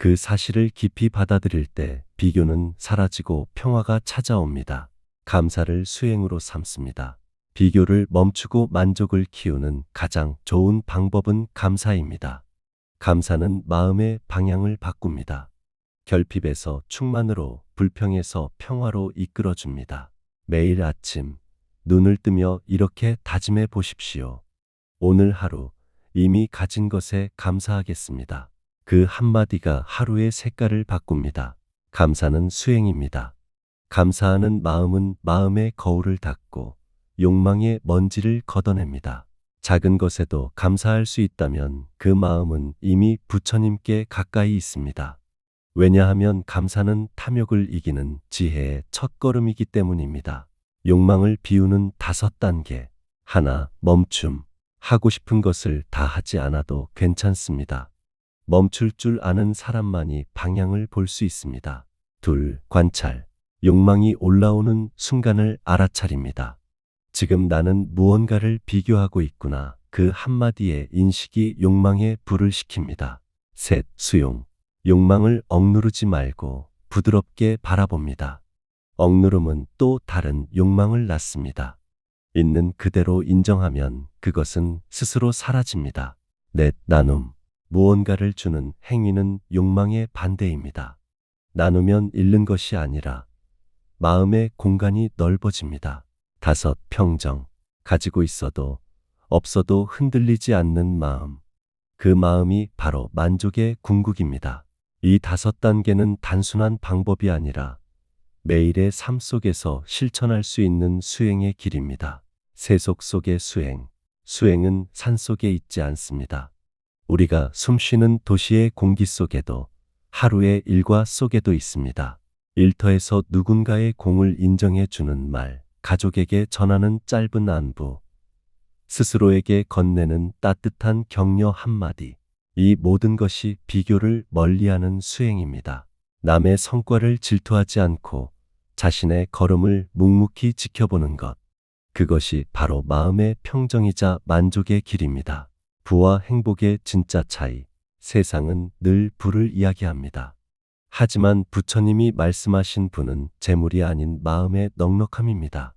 그 사실을 깊이 받아들일 때 비교는 사라지고 평화가 찾아옵니다. 감사를 수행으로 삼습니다. 비교를 멈추고 만족을 키우는 가장 좋은 방법은 감사입니다. 감사는 마음의 방향을 바꿉니다. 결핍에서 충만으로, 불평에서 평화로 이끌어줍니다. 매일 아침 눈을 뜨며 이렇게 다짐해 보십시오. 오늘 하루 이미 가진 것에 감사하겠습니다. 그 한마디가 하루의 색깔을 바꿉니다. 감사는 수행입니다. 감사하는 마음은 마음의 거울을 닦고 욕망의 먼지를 걷어냅니다. 작은 것에도 감사할 수 있다면 그 마음은 이미 부처님께 가까이 있습니다. 왜냐하면 감사는 탐욕을 이기는 지혜의 첫걸음이기 때문입니다. 욕망을 비우는 5단계. 하나, 멈춤. 하고 싶은 것을 다 하지 않아도 괜찮습니다. 멈출 줄 아는 사람만이 방향을 볼 수 있습니다. 둘, 관찰. 욕망이 올라오는 순간을 알아차립니다. 지금 나는 무언가를 비교하고 있구나. 그 한마디의 인식이 욕망에 불을 식힙니다. 셋, 수용. 욕망을 억누르지 말고 부드럽게 바라봅니다. 억누름은 또 다른 욕망을 낳습니다. 있는 그대로 인정하면 그것은 스스로 사라집니다. 넷, 나눔. 무언가를 주는 행위는 욕망의 반대입니다. 나누면 잃는 것이 아니라 마음의 공간이 넓어집니다. 다섯, 평정. 가지고 있어도 없어도 흔들리지 않는 마음. 그 마음이 바로 만족의 궁극입니다. 이 5단계는 단순한 방법이 아니라 매일의 삶 속에서 실천할 수 있는 수행의 길입니다. 세속 속의 수행. 수행은 산 속에 있지 않습니다. 우리가 숨쉬는 도시의 공기 속에도, 하루의 일과 속에도 있습니다. 일터에서 누군가의 공을 인정해 주는 말, 가족에게 전하는 짧은 안부, 스스로에게 건네는 따뜻한 격려 한마디. 이 모든 것이 비교를 멀리하는 수행입니다. 남의 성과를 질투하지 않고 자신의 걸음을 묵묵히 지켜보는 것. 그것이 바로 마음의 평정이자 만족의 길입니다. 부와 행복의 진짜 차이. 세상은 늘 부를 이야기합니다. 하지만 부처님이 말씀하신 부는 재물이 아닌 마음의 넉넉함입니다.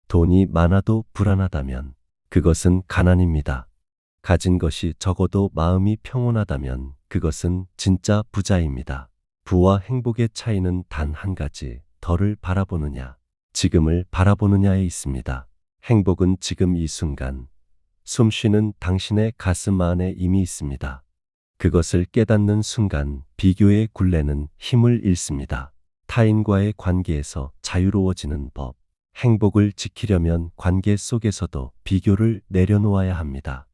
돈이 많아도 불안하다면 그것은 가난입니다. 가진 것이 적어도 마음이 평온하다면 그것은 진짜 부자입니다. 부와 행복의 차이는 단 한 가지, 덜을 바라보느냐, 지금을 바라보느냐에 있습니다. 행복은 지금 이 순간, 숨 쉬는 당신의 가슴 안에 이미 있습니다. 그것을 깨닫는 순간 비교의 굴레는 힘을 잃습니다. 타인과의 관계에서 자유로워지는 법. 행복을 지키려면 관계 속에서도 비교를 내려놓아야 합니다.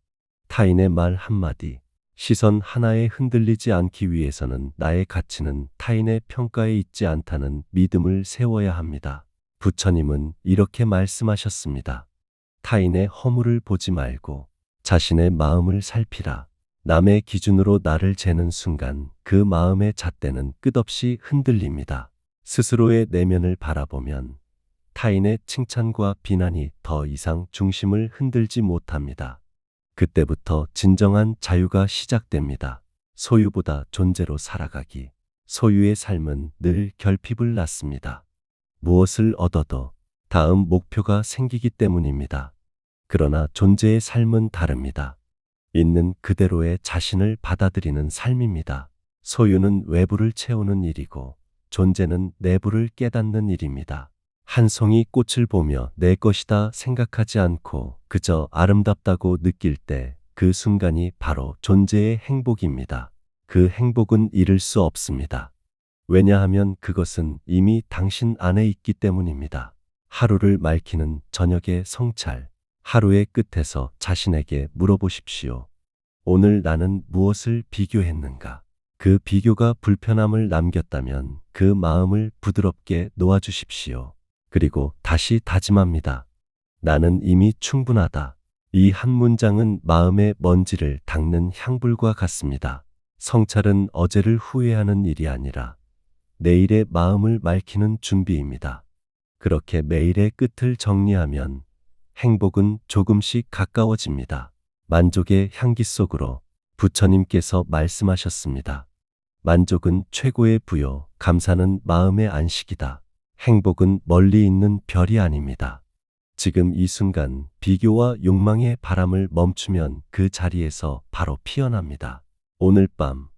타인의 말 한마디, 시선 하나에 흔들리지 않기 위해서는 나의 가치는 타인의 평가에 있지 않다는 믿음을 세워야 합니다. 부처님은 이렇게 말씀하셨습니다. 타인의 허물을 보지 말고 자신의 마음을 살피라. 남의 기준으로 나를 재는 순간 그 마음의 잣대는 끝없이 흔들립니다. 스스로의 내면을 바라보면 타인의 칭찬과 비난이 더 이상 중심을 흔들지 못합니다. 그때부터 진정한 자유가 시작됩니다. 소유보다 존재로 살아가기. 소유의 삶은 늘 결핍을 낳습니다. 무엇을 얻어도 다음 목표가 생기기 때문입니다. 그러나 존재의 삶은 다릅니다. 있는 그대로의 자신을 받아들이는 삶입니다. 소유는 외부를 채우는 일이고 존재는 내부를 깨닫는 일입니다. 한 송이 꽃을 보며 내 것이다 생각하지 않고 그저 아름답다고 느낄 때 그 순간이 바로 존재의 행복입니다. 그 행복은 잃을 수 없습니다. 왜냐하면 그것은 이미 당신 안에 있기 때문입니다. 하루를 맑히는 저녁의 성찰. 하루의 끝에서 자신에게 물어보십시오. 오늘 나는 무엇을 비교했는가? 그 비교가 불편함을 남겼다면 그 마음을 부드럽게 놓아주십시오. 그리고 다시 다짐합니다. 나는 이미 충분하다. 이 한 문장은 마음의 먼지를 닦는 향불과 같습니다. 성찰은 어제를 후회하는 일이 아니라 내일의 마음을 맑히는 준비입니다. 그렇게 매일의 끝을 정리하면 행복은 조금씩 가까워집니다. 만족의 향기 속으로 부처님께서 말씀하셨습니다. 만족은 최고의 부요, 감사는 마음의 안식이다. 행복은 멀리 있는 별이 아닙니다. 지금 이 순간 비교와 욕망의 바람을 멈추면 그 자리에서 바로 피어납니다. 오늘 밤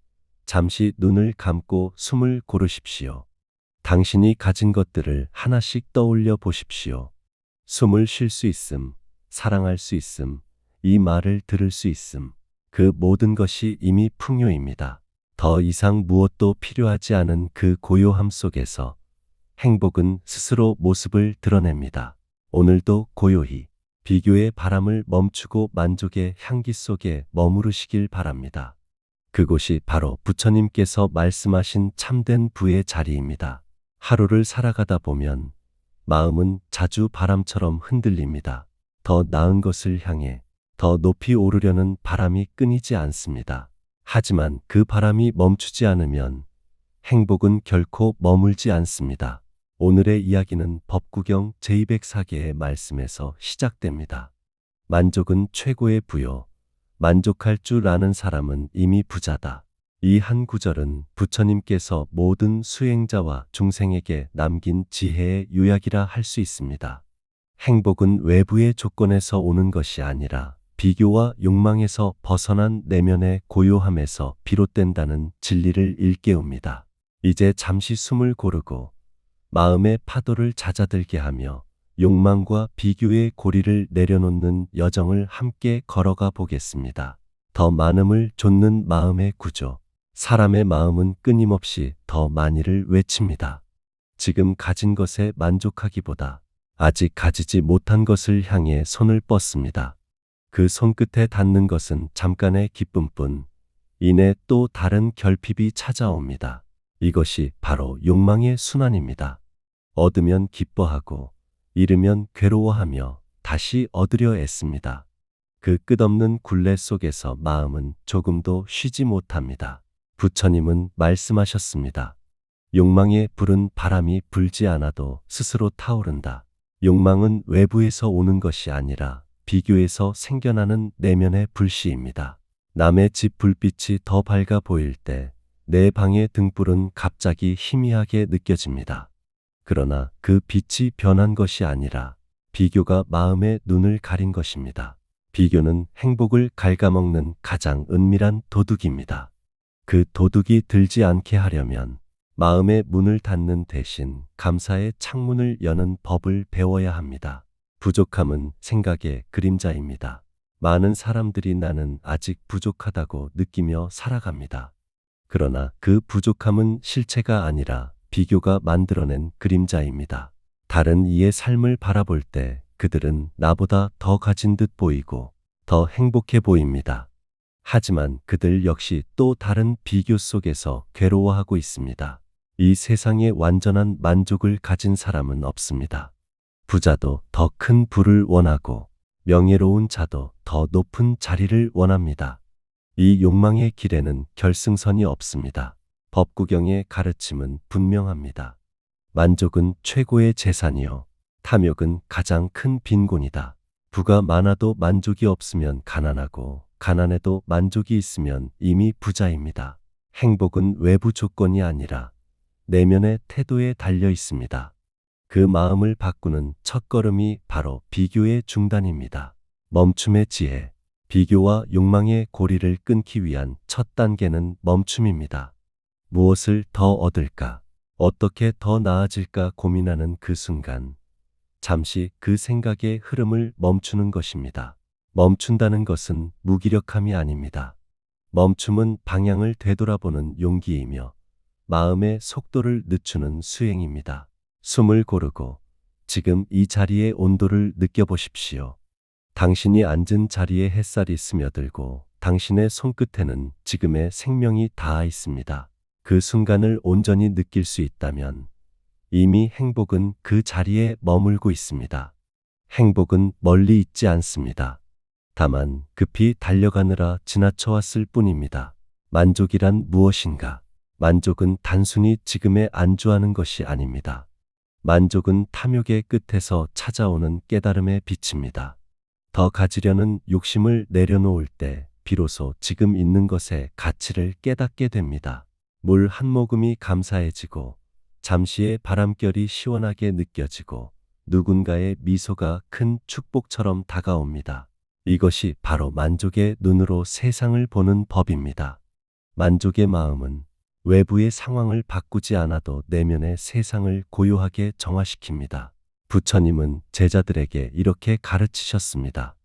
잠시 눈을 감고 숨을 고르십시오. 당신이 가진 것들을 하나씩 떠올려 보십시오. 숨을 쉴 수 있음, 사랑할 수 있음, 이 말을 들을 수 있음. 그 모든 것이 이미 풍요입니다. 더 이상 무엇도 필요하지 않은 그 고요함 속에서 행복은 스스로 모습을 드러냅니다. 오늘도 고요히 비교의 바람을 멈추고 만족의 향기 속에 머무르시길 바랍니다. 그곳이 바로 부처님께서 말씀하신 참된 부의 자리입니다. 하루를 살아가다 보면 마음은 자주 바람처럼 흔들립니다. 더 나은 것을 향해 더 높이 오르려는 바람이 끊이지 않습니다. 하지만 그 바람이 멈추지 않으면 행복은 결코 머물지 않습니다. 오늘의 이야기는 법구경 제204개의 말씀에서 시작됩니다. 만족은 최고의 부요. 만족할 줄 아는 사람은 이미 부자다. 이 한 구절은 부처님께서 모든 수행자와 중생에게 남긴 지혜의 요약이라 할 수 있습니다. 행복은 외부의 조건에서 오는 것이 아니라 비교와 욕망에서 벗어난 내면의 고요함에서 비롯된다는 진리를 일깨웁니다. 이제 잠시 숨을 고르고 마음의 파도를 잦아들게 하며 욕망과 비교의 고리를 내려놓는 여정을 함께 걸어가 보겠습니다. 더 많음을 좇는 마음의 구조. 사람의 마음은 끊임없이 더 많이를 외칩니다. 지금 가진 것에 만족하기보다 아직 가지지 못한 것을 향해 손을 뻗습니다. 그 손끝에 닿는 것은 잠깐의 기쁨뿐 이내 또 다른 결핍이 찾아옵니다. 이것이 바로 욕망의 순환입니다. 얻으면 기뻐하고 잃으면 괴로워하며 다시 얻으려 애씁니다. 그 끝없는 굴레 속에서 마음은 조금도 쉬지 못합니다. 부처님은 말씀하셨습니다. 욕망의 불은 바람이 불지 않아도 스스로 타오른다. 욕망은 외부에서 오는 것이 아니라 비교에서 생겨나는 내면의 불씨입니다. 남의 집 불빛이 더 밝아 보일 때 내 방의 등불은 갑자기 희미하게 느껴집니다. 그러나 그 빛이 변한 것이 아니라 비교가 마음의 눈을 가린 것입니다. 비교는 행복을 갉아먹는 가장 은밀한 도둑입니다. 그 도둑이 들지 않게 하려면 마음의 문을 닫는 대신 감사의 창문을 여는 법을 배워야 합니다. 부족함은 생각의 그림자입니다. 많은 사람들이 나는 아직 부족하다고 느끼며 살아갑니다. 그러나 그 부족함은 실체가 아니라 비교가 만들어낸 그림자입니다. 다른 이의 삶을 바라볼 때 그들은 나보다 더 가진 듯 보이고 더 행복해 보입니다. 하지만 그들 역시 또 다른 비교 속에서 괴로워하고 있습니다. 이 세상에 완전한 만족을 가진 사람은 없습니다. 부자도 더 큰 부를 원하고 명예로운 자도 더 높은 자리를 원합니다. 이 욕망의 길에는 결승선이 없습니다. 법구경의 가르침은 분명합니다. 만족은 최고의 재산이요. 탐욕은 가장 큰 빈곤이다. 부가 많아도 만족이 없으면 가난하고 가난해도 만족이 있으면 이미 부자입니다. 행복은 외부 조건이 아니라 내면의 태도에 달려 있습니다. 그 마음을 바꾸는 첫걸음이 바로 비교의 중단입니다. 멈춤의 지혜. 비교와 욕망의 고리를 끊기 위한 첫 단계는 멈춤입니다. 무엇을 더 얻을까? 어떻게 더 나아질까 고민하는 그 순간, 잠시 그 생각의 흐름을 멈추는 것입니다. 멈춘다는 것은 무기력함이 아닙니다. 멈춤은 방향을 되돌아보는 용기이며 마음의 속도를 늦추는 수행입니다. 숨을 고르고 지금 이 자리의 온도를 느껴보십시오. 당신이 앉은 자리에 햇살이 스며들고 당신의 손끝에는 지금의 생명이 닿아 있습니다. 그 순간을 온전히 느낄 수 있다면 이미 행복은 그 자리에 머물고 있습니다. 행복은 멀리 있지 않습니다. 다만 급히 달려가느라 지나쳐왔을 뿐입니다. 만족이란 무엇인가? 만족은 단순히 지금에 안주하는 것이 아닙니다. 만족은 탐욕의 끝에서 찾아오는 깨달음의 빛입니다. 더 가지려는 욕심을 내려놓을 때 비로소 지금 있는 것의 가치를 깨닫게 됩니다. 물 한 모금이 감사해지고 잠시의 바람결이 시원하게 느껴지고 누군가의 미소가 큰 축복처럼 다가옵니다. 이것이 바로 만족의 눈으로 세상을 보는 법입니다. 만족의 마음은 외부의 상황을 바꾸지 않아도 내면의 세상을 고요하게 정화시킵니다. 부처님은 제자들에게 이렇게 가르치셨습니다.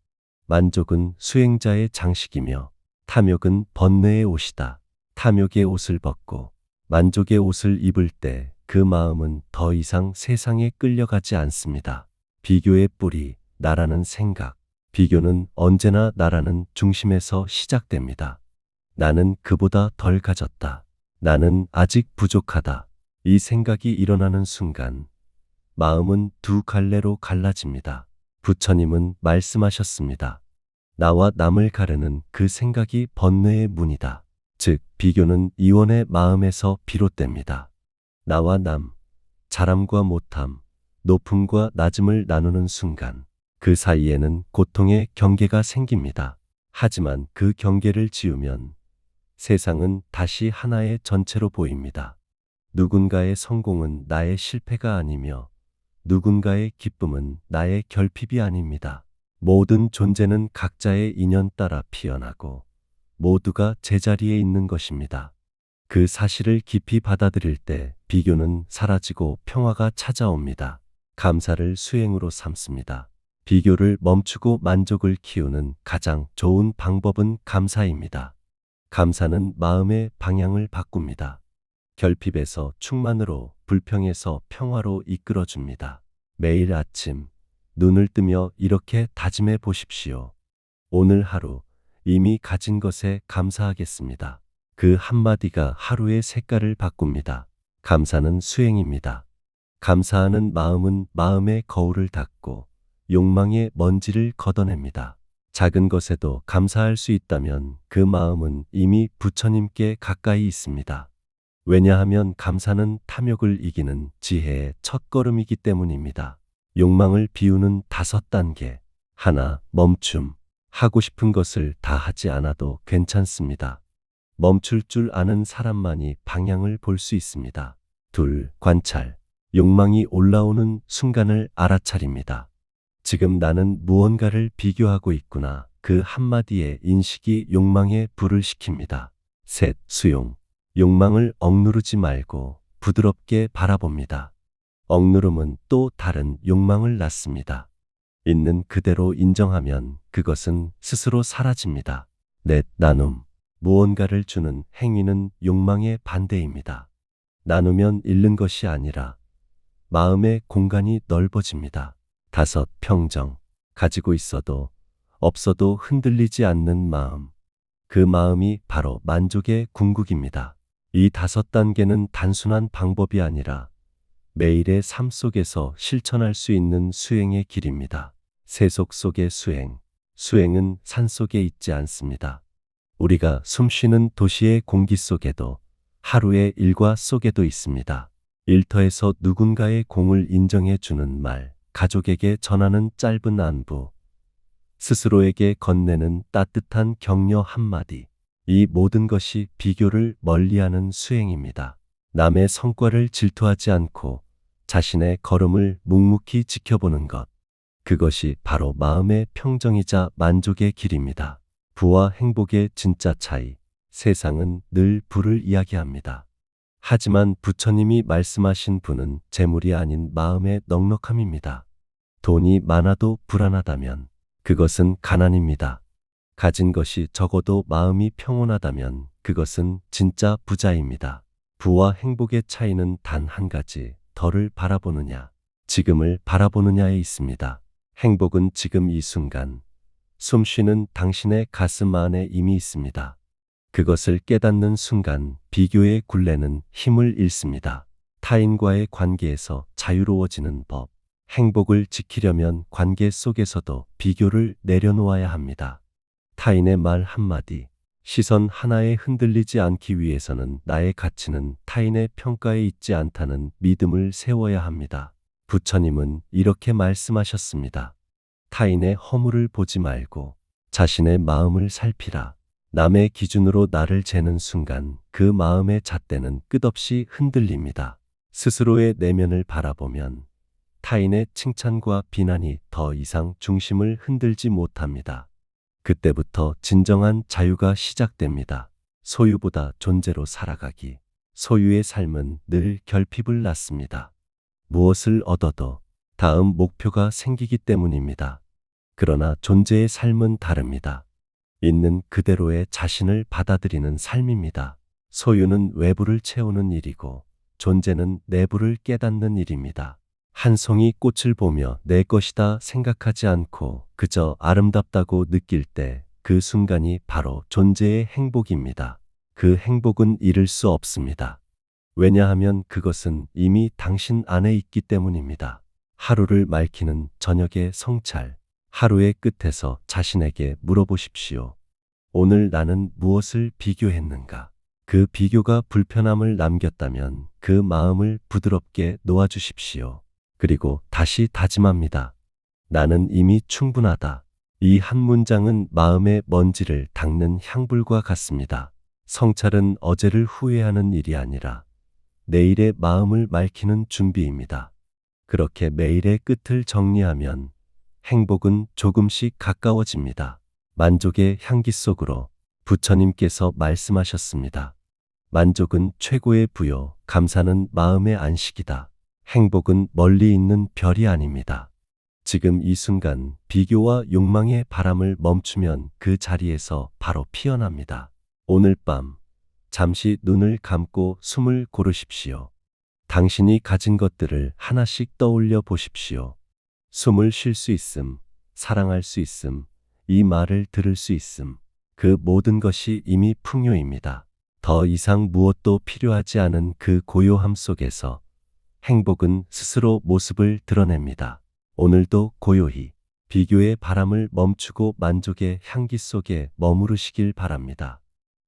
만족은 수행자의 장식이며 탐욕은 번뇌의 옷이다. 탐욕의 옷을 벗고 만족의 옷을 입을 때 그 마음은 더 이상 세상에 끌려가지 않습니다. 비교의 뿌리, 나라는 생각. 비교는 언제나 나라는 중심에서 시작됩니다. 나는 그보다 덜 가졌다. 나는 아직 부족하다. 이 생각이 일어나는 순간 마음은 두 갈래로 갈라집니다. 부처님은 말씀하셨습니다. 나와 남을 가르는 그 생각이 번뇌의 문이다. 즉, 비교는 이원의 마음에서 비롯됩니다. 나와 남, 잘함과 못함, 높음과 낮음을 나누는 순간 그 사이에는 고통의 경계가 생깁니다. 하지만 그 경계를 지우면 세상은 다시 하나의 전체로 보입니다. 누군가의 성공은 나의 실패가 아니며 누군가의 기쁨은 나의 결핍이 아닙니다. 모든 존재는 각자의 인연 따라 피어나고 모두가 제자리에 있는 것입니다. 그 사실을 깊이 받아들일 때 비교는 사라지고 평화가 찾아옵니다. 감사를 수행으로 삼습니다. 비교를 멈추고 만족을 키우는 가장 좋은 방법은 감사입니다. 감사는 마음의 방향을 바꿉니다. 결핍에서 충만으로, 불평에서 평화로 이끌어줍니다. 매일 아침 눈을 뜨며 이렇게 다짐해 보십시오. 오늘 하루 이미 가진 것에 감사하겠습니다. 그 한마디가 하루의 색깔을 바꿉니다. 감사는 수행입니다. 감사하는 마음은 마음의 거울을 닦고 욕망의 먼지를 걷어냅니다. 작은 것에도 감사할 수 있다면 그 마음은 이미 부처님께 가까이 있습니다. 왜냐하면 감사는 탐욕을 이기는 지혜의 첫걸음이기 때문입니다. 욕망을 비우는 5단계. 하나, 멈춤. 하고 싶은 것을 다 하지 않아도 괜찮습니다. 멈출 줄 아는 사람만이 방향을 볼 수 있습니다. 둘, 관찰. 욕망이 올라오는 순간을 알아차립니다. 지금 나는 무언가를 비교하고 있구나. 그 한마디의 인식이 욕망에 불을 식힙니다. 셋, 수용. 욕망을 억누르지 말고 부드럽게 바라봅니다. 억누름은 또 다른 욕망을 낳습니다. 있는 그대로 인정하면 그것은 스스로 사라집니다. 넷, 나눔. 무언가를 주는 행위는 욕망의 반대입니다. 나누면 잃는 것이 아니라 마음의 공간이 넓어집니다. 다섯, 평정. 가지고 있어도 없어도 흔들리지 않는 마음. 그 마음이 바로 만족의 궁극입니다. 이 5단계는 단순한 방법이 아니라 매일의 삶 속에서 실천할 수 있는 수행의 길입니다. 세속 속의 수행. 수행은 산 속에 있지 않습니다. 우리가 숨쉬는 도시의 공기 속에도, 하루의 일과 속에도 있습니다. 일터에서 누군가의 공을 인정해 주는 말, 가족에게 전하는 짧은 안부, 스스로에게 건네는 따뜻한 격려 한마디. 이 모든 것이 비교를 멀리하는 수행입니다. 남의 성과를 질투하지 않고 자신의 걸음을 묵묵히 지켜보는 것. 그것이 바로 마음의 평정이자 만족의 길입니다. 부와 행복의 진짜 차이. 세상은 늘 부를 이야기합니다. 하지만 부처님이 말씀하신 부는 재물이 아닌 마음의 넉넉함입니다. 돈이 많아도 불안하다면 그것은 가난입니다. 가진 것이 적어도 마음이 평온하다면 그것은 진짜 부자입니다. 부와 행복의 차이는 단 한 가지, 덜을 바라보느냐, 지금을 바라보느냐에 있습니다. 행복은 지금 이 순간, 숨 쉬는 당신의 가슴 안에 이미 있습니다. 그것을 깨닫는 순간 비교의 굴레는 힘을 잃습니다. 타인과의 관계에서 자유로워지는 법. 행복을 지키려면 관계 속에서도 비교를 내려놓아야 합니다. 타인의 말 한마디, 시선 하나에 흔들리지 않기 위해서는 나의 가치는 타인의 평가에 있지 않다는 믿음을 세워야 합니다. 부처님은 이렇게 말씀하셨습니다. 타인의 허물을 보지 말고 자신의 마음을 살피라. 남의 기준으로 나를 재는 순간 그 마음의 잣대는 끝없이 흔들립니다. 스스로의 내면을 바라보면 타인의 칭찬과 비난이 더 이상 중심을 흔들지 못합니다. 그때부터 진정한 자유가 시작됩니다. 소유보다 존재로 살아가기. 소유의 삶은 늘 결핍을 낳습니다. 무엇을 얻어도 다음 목표가 생기기 때문입니다. 그러나 존재의 삶은 다릅니다. 있는 그대로의 자신을 받아들이는 삶입니다. 소유는 외부를 채우는 일이고 존재는 내부를 깨닫는 일입니다. 한 송이 꽃을 보며 내 것이다 생각하지 않고 그저 아름답다고 느낄 때 그 순간이 바로 존재의 행복입니다. 그 행복은 잃을 수 없습니다. 왜냐하면 그것은 이미 당신 안에 있기 때문입니다. 하루를 맑히는 저녁의 성찰. 하루의 끝에서 자신에게 물어보십시오. 오늘 나는 무엇을 비교했는가? 그 비교가 불편함을 남겼다면 그 마음을 부드럽게 놓아주십시오. 그리고 다시 다짐합니다. 나는 이미 충분하다. 이 한 문장은 마음의 먼지를 닦는 향불과 같습니다. 성찰은 어제를 후회하는 일이 아니라 내일의 마음을 맑히는 준비입니다. 그렇게 매일의 끝을 정리하면 행복은 조금씩 가까워집니다. 만족의 향기 속으로 부처님께서 말씀하셨습니다. 만족은 최고의 부요, 감사는 마음의 안식이다. 행복은 멀리 있는 별이 아닙니다. 지금 이 순간 비교와 욕망의 바람을 멈추면 그 자리에서 바로 피어납니다. 오늘 밤 잠시 눈을 감고 숨을 고르십시오. 당신이 가진 것들을 하나씩 떠올려 보십시오. 숨을 쉴 수 있음, 사랑할 수 있음, 이 말을 들을 수 있음. 그 모든 것이 이미 풍요입니다. 더 이상 무엇도 필요하지 않은 그 고요함 속에서 행복은 스스로 모습을 드러냅니다. 오늘도 고요히 비교의 바람을 멈추고 만족의 향기 속에 머무르시길 바랍니다.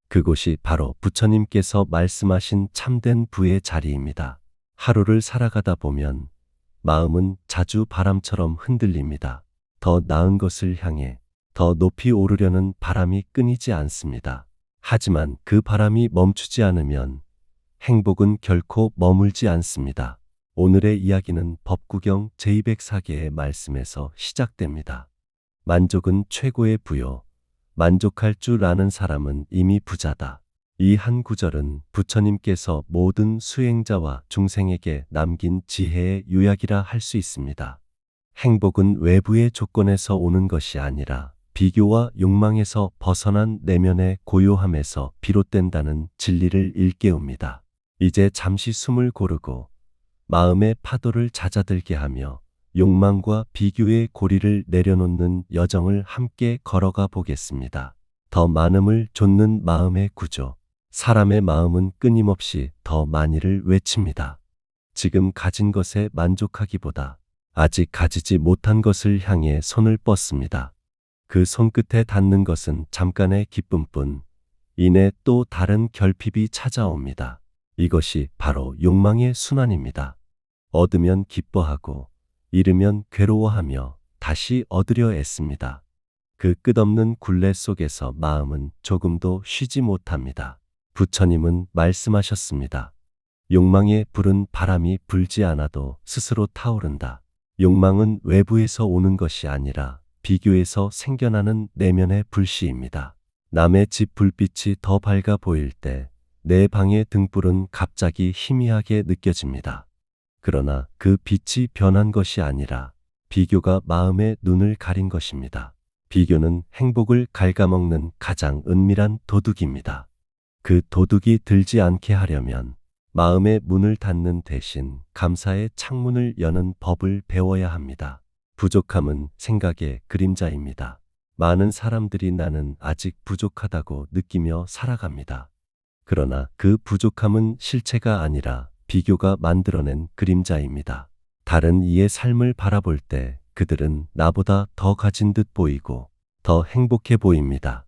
그곳이 바로 부처님께서 말씀하신 참된 부의 자리입니다. 하루를 살아가다 보면 마음은 자주 바람처럼 흔들립니다. 더 나은 것을 향해 더 높이 오르려는 바람이 끊이지 않습니다. 하지만 그 바람이 멈추지 않으면 행복은 결코 머물지 않습니다. 오늘의 이야기는 법구경 제204개의 말씀에서 시작됩니다. 만족은 최고의 부요. 만족할 줄 아는 사람은 이미 부자다. 이 한 구절은 부처님께서 모든 수행자와 중생에게 남긴 지혜의 요약이라 할 수 있습니다. 행복은 외부의 조건에서 오는 것이 아니라 비교와 욕망에서 벗어난 내면의 고요함에서 비롯된다는 진리를 일깨웁니다. 이제 잠시 숨을 고르고 마음의 파도를 잦아들게 하며 욕망과 비교의 고리를 내려놓는 여정을 함께 걸어가 보겠습니다. 더 많음을 좇는 마음의 구조. 사람의 마음은 끊임없이 더 많이를 외칩니다. 지금 가진 것에 만족하기보다 아직 가지지 못한 것을 향해 손을 뻗습니다. 그 손끝에 닿는 것은 잠깐의 기쁨뿐 이내 또 다른 결핍이 찾아옵니다. 이것이 바로 욕망의 순환입니다. 얻으면 기뻐하고 잃으면 괴로워하며 다시 얻으려 애씁니다. 그 끝없는 굴레 속에서 마음은 조금도 쉬지 못합니다. 부처님은 말씀하셨습니다. 욕망의 불은 바람이 불지 않아도 스스로 타오른다. 욕망은 외부에서 오는 것이 아니라 비교에서 생겨나는 내면의 불씨입니다. 남의 집 불빛이 더 밝아 보일 때 내 방의 등불은 갑자기 희미하게 느껴집니다. 그러나 그 빛이 변한 것이 아니라 비교가 마음의 눈을 가린 것입니다. 비교는 행복을 갉아먹는 가장 은밀한 도둑입니다. 그 도둑이 들지 않게 하려면 마음의 문을 닫는 대신 감사의 창문을 여는 법을 배워야 합니다. 부족함은 생각의 그림자입니다. 많은 사람들이 나는 아직 부족하다고 느끼며 살아갑니다. 그러나 그 부족함은 실체가 아니라 비교가 만들어낸 그림자입니다. 다른 이의 삶을 바라볼 때 그들은 나보다 더 가진 듯 보이고 더 행복해 보입니다.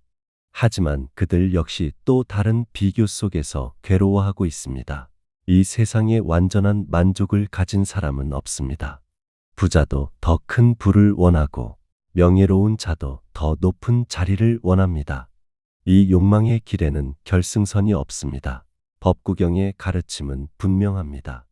하지만 그들 역시 또 다른 비교 속에서 괴로워하고 있습니다. 이 세상에 완전한 만족을 가진 사람은 없습니다. 부자도 더 큰 부를 원하고 명예로운 자도 더 높은 자리를 원합니다. 이 욕망의 길에는 결승선이 없습니다. 법구경의 가르침은 분명합니다.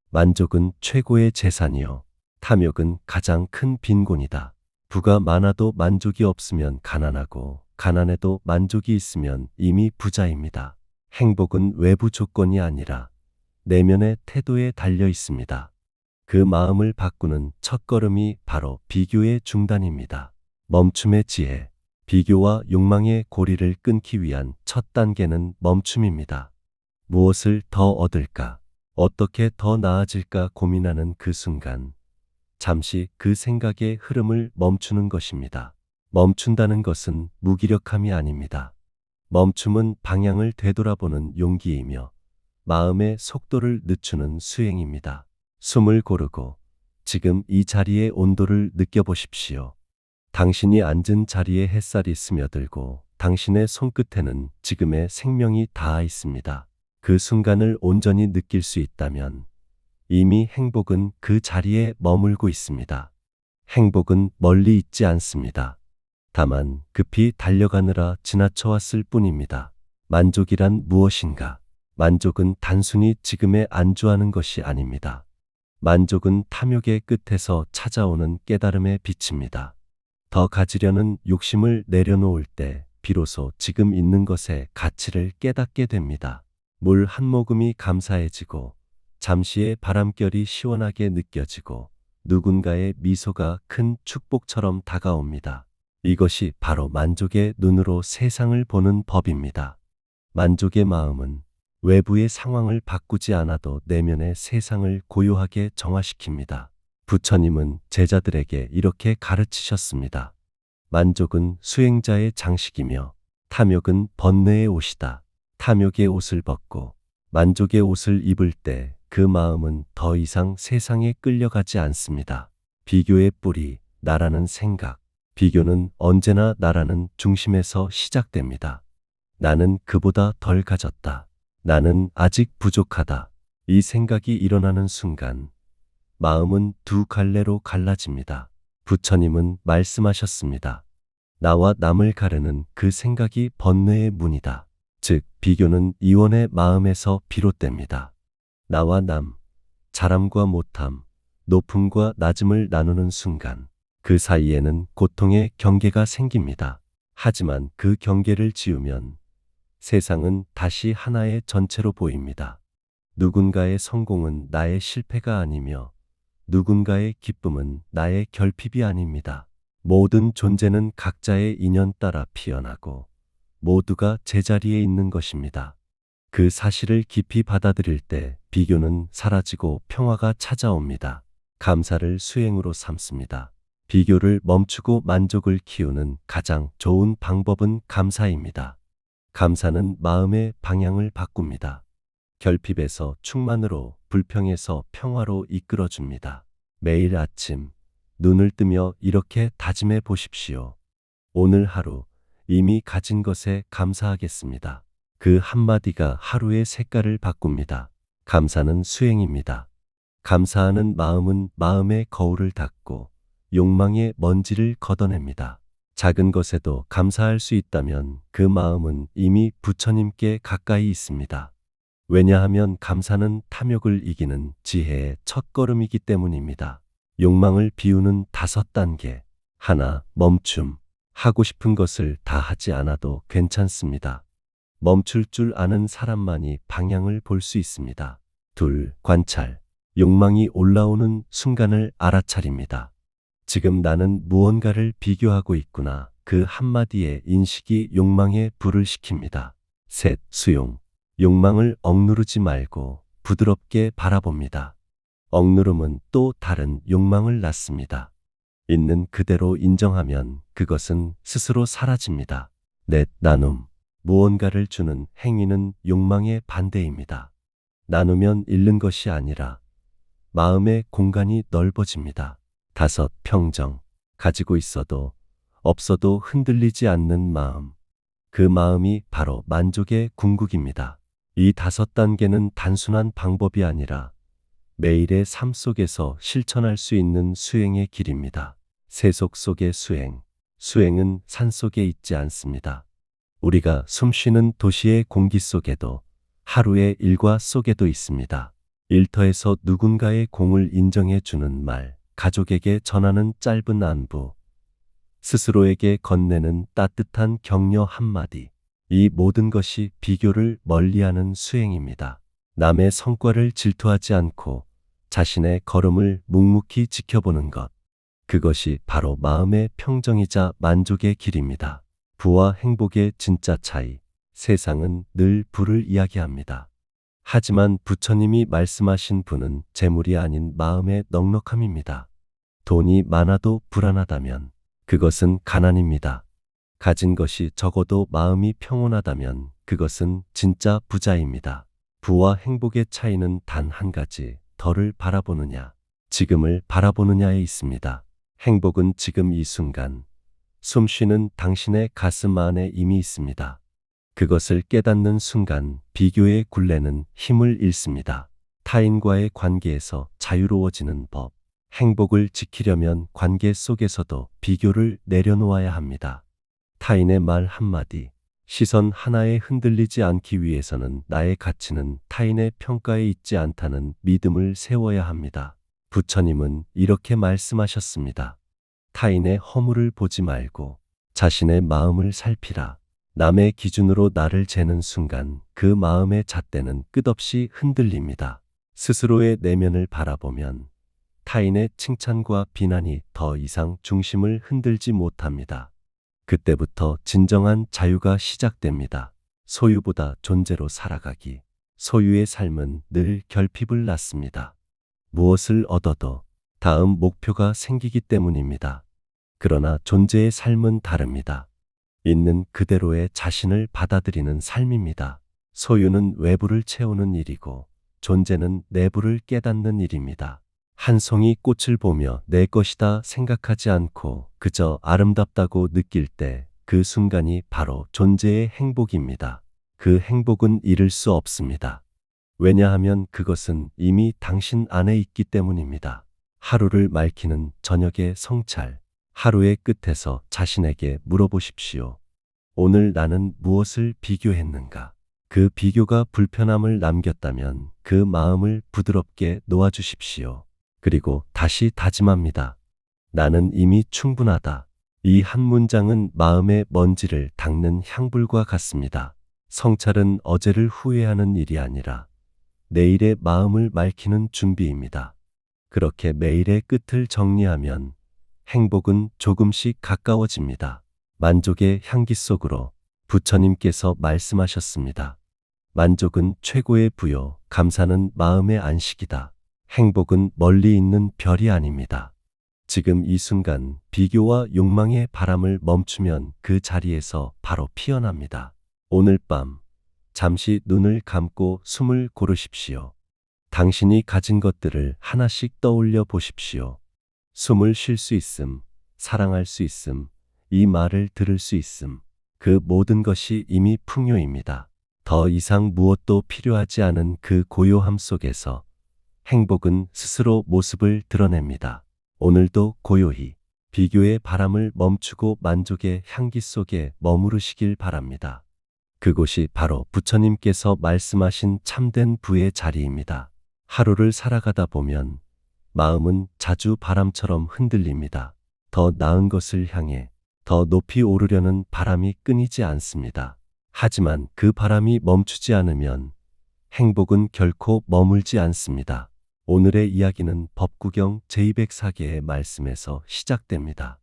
만족은 최고의 재산이요. 탐욕은 가장 큰 빈곤이다. 부가 많아도 만족이 없으면 가난하고 가난해도 만족이 있으면 이미 부자입니다. 행복은 외부 조건이 아니라 내면의 태도에 달려 있습니다. 그 마음을 바꾸는 첫걸음이 바로 비교의 중단입니다. 멈춤의 지혜. 비교와 욕망의 고리를 끊기 위한 첫 단계는 멈춤입니다. 무엇을 더 얻을까? 어떻게 더 나아질까 고민하는 그 순간, 잠시 그 생각의 흐름을 멈추는 것입니다. 멈춘다는 것은 무기력함이 아닙니다. 멈춤은 방향을 되돌아보는 용기이며 마음의 속도를 늦추는 수행입니다. 숨을 고르고 지금 이 자리의 온도를 느껴보십시오. 당신이 앉은 자리에 햇살이 스며들고 당신의 손끝에는 지금의 생명이 닿아 있습니다. 그 순간을 온전히 느낄 수 있다면 이미 행복은 그 자리에 머물고 있습니다. 행복은 멀리 있지 않습니다. 다만 급히 달려가느라 지나쳐왔을 뿐입니다. 만족이란 무엇인가? 만족은 단순히 지금에 안주하는 것이 아닙니다. 만족은 탐욕의 끝에서 찾아오는 깨달음의 빛입니다. 더 가지려는 욕심을 내려놓을 때 비로소 지금 있는 것의 가치를 깨닫게 됩니다. 물 한 모금이 감사해지고 잠시의 바람결이 시원하게 느껴지고 누군가의 미소가 큰 축복처럼 다가옵니다. 이것이 바로 만족의 눈으로 세상을 보는 법입니다. 만족의 마음은 외부의 상황을 바꾸지 않아도 내면의 세상을 고요하게 정화시킵니다. 부처님은 제자들에게 이렇게 가르치셨습니다. 만족은 수행자의 장식이며 탐욕은 번뇌의 옷이다. 탐욕의 옷을 벗고 만족의 옷을 입을 때 그 마음은 더 이상 세상에 끌려가지 않습니다. 비교의 뿌리, 나라는 생각. 비교는 언제나 나라는 중심에서 시작됩니다. 나는 그보다 덜 가졌다. 나는 아직 부족하다. 이 생각이 일어나는 순간 마음은 두 갈래로 갈라집니다. 부처님은 말씀하셨습니다. 나와 남을 가르는 그 생각이 번뇌의 문이다. 즉, 비교는 이원의 마음에서 비롯됩니다. 나와 남, 잘함과 못함, 높음과 낮음을 나누는 순간 그 사이에는 고통의 경계가 생깁니다. 하지만 그 경계를 지우면 세상은 다시 하나의 전체로 보입니다. 누군가의 성공은 나의 실패가 아니며 누군가의 기쁨은 나의 결핍이 아닙니다. 모든 존재는 각자의 인연 따라 피어나고 모두가 제자리에 있는 것입니다. 그 사실을 깊이 받아들일 때 비교는 사라지고 평화가 찾아옵니다. 감사를 수행으로 삼습니다. 비교를 멈추고 만족을 키우는 가장 좋은 방법은 감사입니다. 감사는 마음의 방향을 바꿉니다. 결핍에서 충만으로, 불평에서 평화로 이끌어줍니다. 매일 아침 눈을 뜨며 이렇게 다짐해 보십시오. 오늘 하루 이미 가진 것에 감사하겠습니다. 그 한마디가 하루의 색깔을 바꿉니다. 감사는 수행입니다. 감사하는 마음은 마음의 거울을 닦고 욕망의 먼지를 걷어냅니다. 작은 것에도 감사할 수 있다면 그 마음은 이미 부처님께 가까이 있습니다. 왜냐하면 감사는 탐욕을 이기는 지혜의 첫걸음이기 때문입니다. 욕망을 비우는 5단계. 하나, 멈춤. 하고 싶은 것을 다 하지 않아도 괜찮습니다. 멈출 줄 아는 사람만이 방향을 볼 수 있습니다. 둘, 관찰. 욕망이 올라오는 순간을 알아차립니다. 지금 나는 무언가를 비교하고 있구나. 그 한마디의 인식이 욕망에 불을 식힙니다. 셋, 수용. 욕망을 억누르지 말고 부드럽게 바라봅니다. 억누름은 또 다른 욕망을 낳습니다. 있는 그대로 인정하면 그것은 스스로 사라집니다. 넷, 나눔. 무언가를 주는 행위는 욕망의 반대입니다. 나누면 잃는 것이 아니라 마음의 공간이 넓어집니다. 다섯, 평정. 가지고 있어도 없어도 흔들리지 않는 마음. 그 마음이 바로 만족의 궁극입니다. 이 5단계는 단순한 방법이 아니라 매일의 삶 속에서 실천할 수 있는 수행의 길입니다. 세속 속의 수행. 수행은 산 속에 있지 않습니다. 우리가 숨쉬는 도시의 공기 속에도 하루의 일과 속에도 있습니다. 일터에서 누군가의 공을 인정해 주는 말, 가족에게 전하는 짧은 안부, 스스로에게 건네는 따뜻한 격려 한마디. 이 모든 것이 비교를 멀리하는 수행입니다. 남의 성과를 질투하지 않고 자신의 걸음을 묵묵히 지켜보는 것. 그것이 바로 마음의 평정이자 만족의 길입니다. 부와 행복의 진짜 차이. 세상은 늘 부를 이야기합니다. 하지만 부처님이 말씀하신 부는 재물이 아닌 마음의 넉넉함입니다. 돈이 많아도 불안하다면 그것은 가난입니다. 가진 것이 적어도 마음이 평온하다면 그것은 진짜 부자입니다. 부와 행복의 차이는 단 한 가지, 덜을 바라보느냐, 지금을 바라보느냐에 있습니다. 행복은 지금 이 순간, 숨 쉬는 당신의 가슴 안에 이미 있습니다. 그것을 깨닫는 순간 비교의 굴레는 힘을 잃습니다. 타인과의 관계에서 자유로워지는 법. 행복을 지키려면 관계 속에서도 비교를 내려놓아야 합니다. 타인의 말 한마디, 시선 하나에 흔들리지 않기 위해서는 나의 가치는 타인의 평가에 있지 않다는 믿음을 세워야 합니다. 부처님은 이렇게 말씀하셨습니다. 타인의 허물을 보지 말고 자신의 마음을 살피라. 남의 기준으로 나를 재는 순간 그 마음의 잣대는 끝없이 흔들립니다. 스스로의 내면을 바라보면 타인의 칭찬과 비난이 더 이상 중심을 흔들지 못합니다. 그때부터 진정한 자유가 시작됩니다. 소유보다 존재로 살아가기. 소유의 삶은 늘 결핍을 낳습니다. 무엇을 얻어도 다음 목표가 생기기 때문입니다. 그러나 존재의 삶은 다릅니다. 있는 그대로의 자신을 받아들이는 삶입니다. 소유는 외부를 채우는 일이고 존재는 내부를 깨닫는 일입니다. 한 송이 꽃을 보며 내 것이다 생각하지 않고 그저 아름답다고 느낄 때 그 순간이 바로 존재의 행복입니다. 그 행복은 잃을 수 없습니다. 왜냐하면 그것은 이미 당신 안에 있기 때문입니다. 하루를 맑히는 저녁의 성찰. 하루의 끝에서 자신에게 물어보십시오. 오늘 나는 무엇을 비교했는가? 그 비교가 불편함을 남겼다면 그 마음을 부드럽게 놓아주십시오. 그리고 다시 다짐합니다. 나는 이미 충분하다. 이 한 문장은 마음의 먼지를 닦는 향불과 같습니다. 성찰은 어제를 후회하는 일이 아니라 내일의 마음을 맑히는 준비입니다. 그렇게 매일의 끝을 정리하면 행복은 조금씩 가까워집니다. 만족의 향기 속으로 부처님께서 말씀하셨습니다. 만족은 최고의 부요, 감사는 마음의 안식이다. 행복은 멀리 있는 별이 아닙니다. 지금 이 순간 비교와 욕망의 바람을 멈추면 그 자리에서 바로 피어납니다. 오늘 밤 잠시 눈을 감고 숨을 고르십시오. 당신이 가진 것들을 하나씩 떠올려 보십시오. 숨을 쉴 수 있음, 사랑할 수 있음, 이 말을 들을 수 있음. 그 모든 것이 이미 풍요입니다. 더 이상 무엇도 필요하지 않은 그 고요함 속에서 행복은 스스로 모습을 드러냅니다. 오늘도 고요히 비교의 바람을 멈추고 만족의 향기 속에 머무르시길 바랍니다. 그곳이 바로 부처님께서 말씀하신 참된 부의 자리입니다. 하루를 살아가다 보면 마음은 자주 바람처럼 흔들립니다. 더 나은 것을 향해 더 높이 오르려는 바람이 끊이지 않습니다. 하지만 그 바람이 멈추지 않으면 행복은 결코 머물지 않습니다. 오늘의 이야기는 법구경 제204개의 말씀에서 시작됩니다.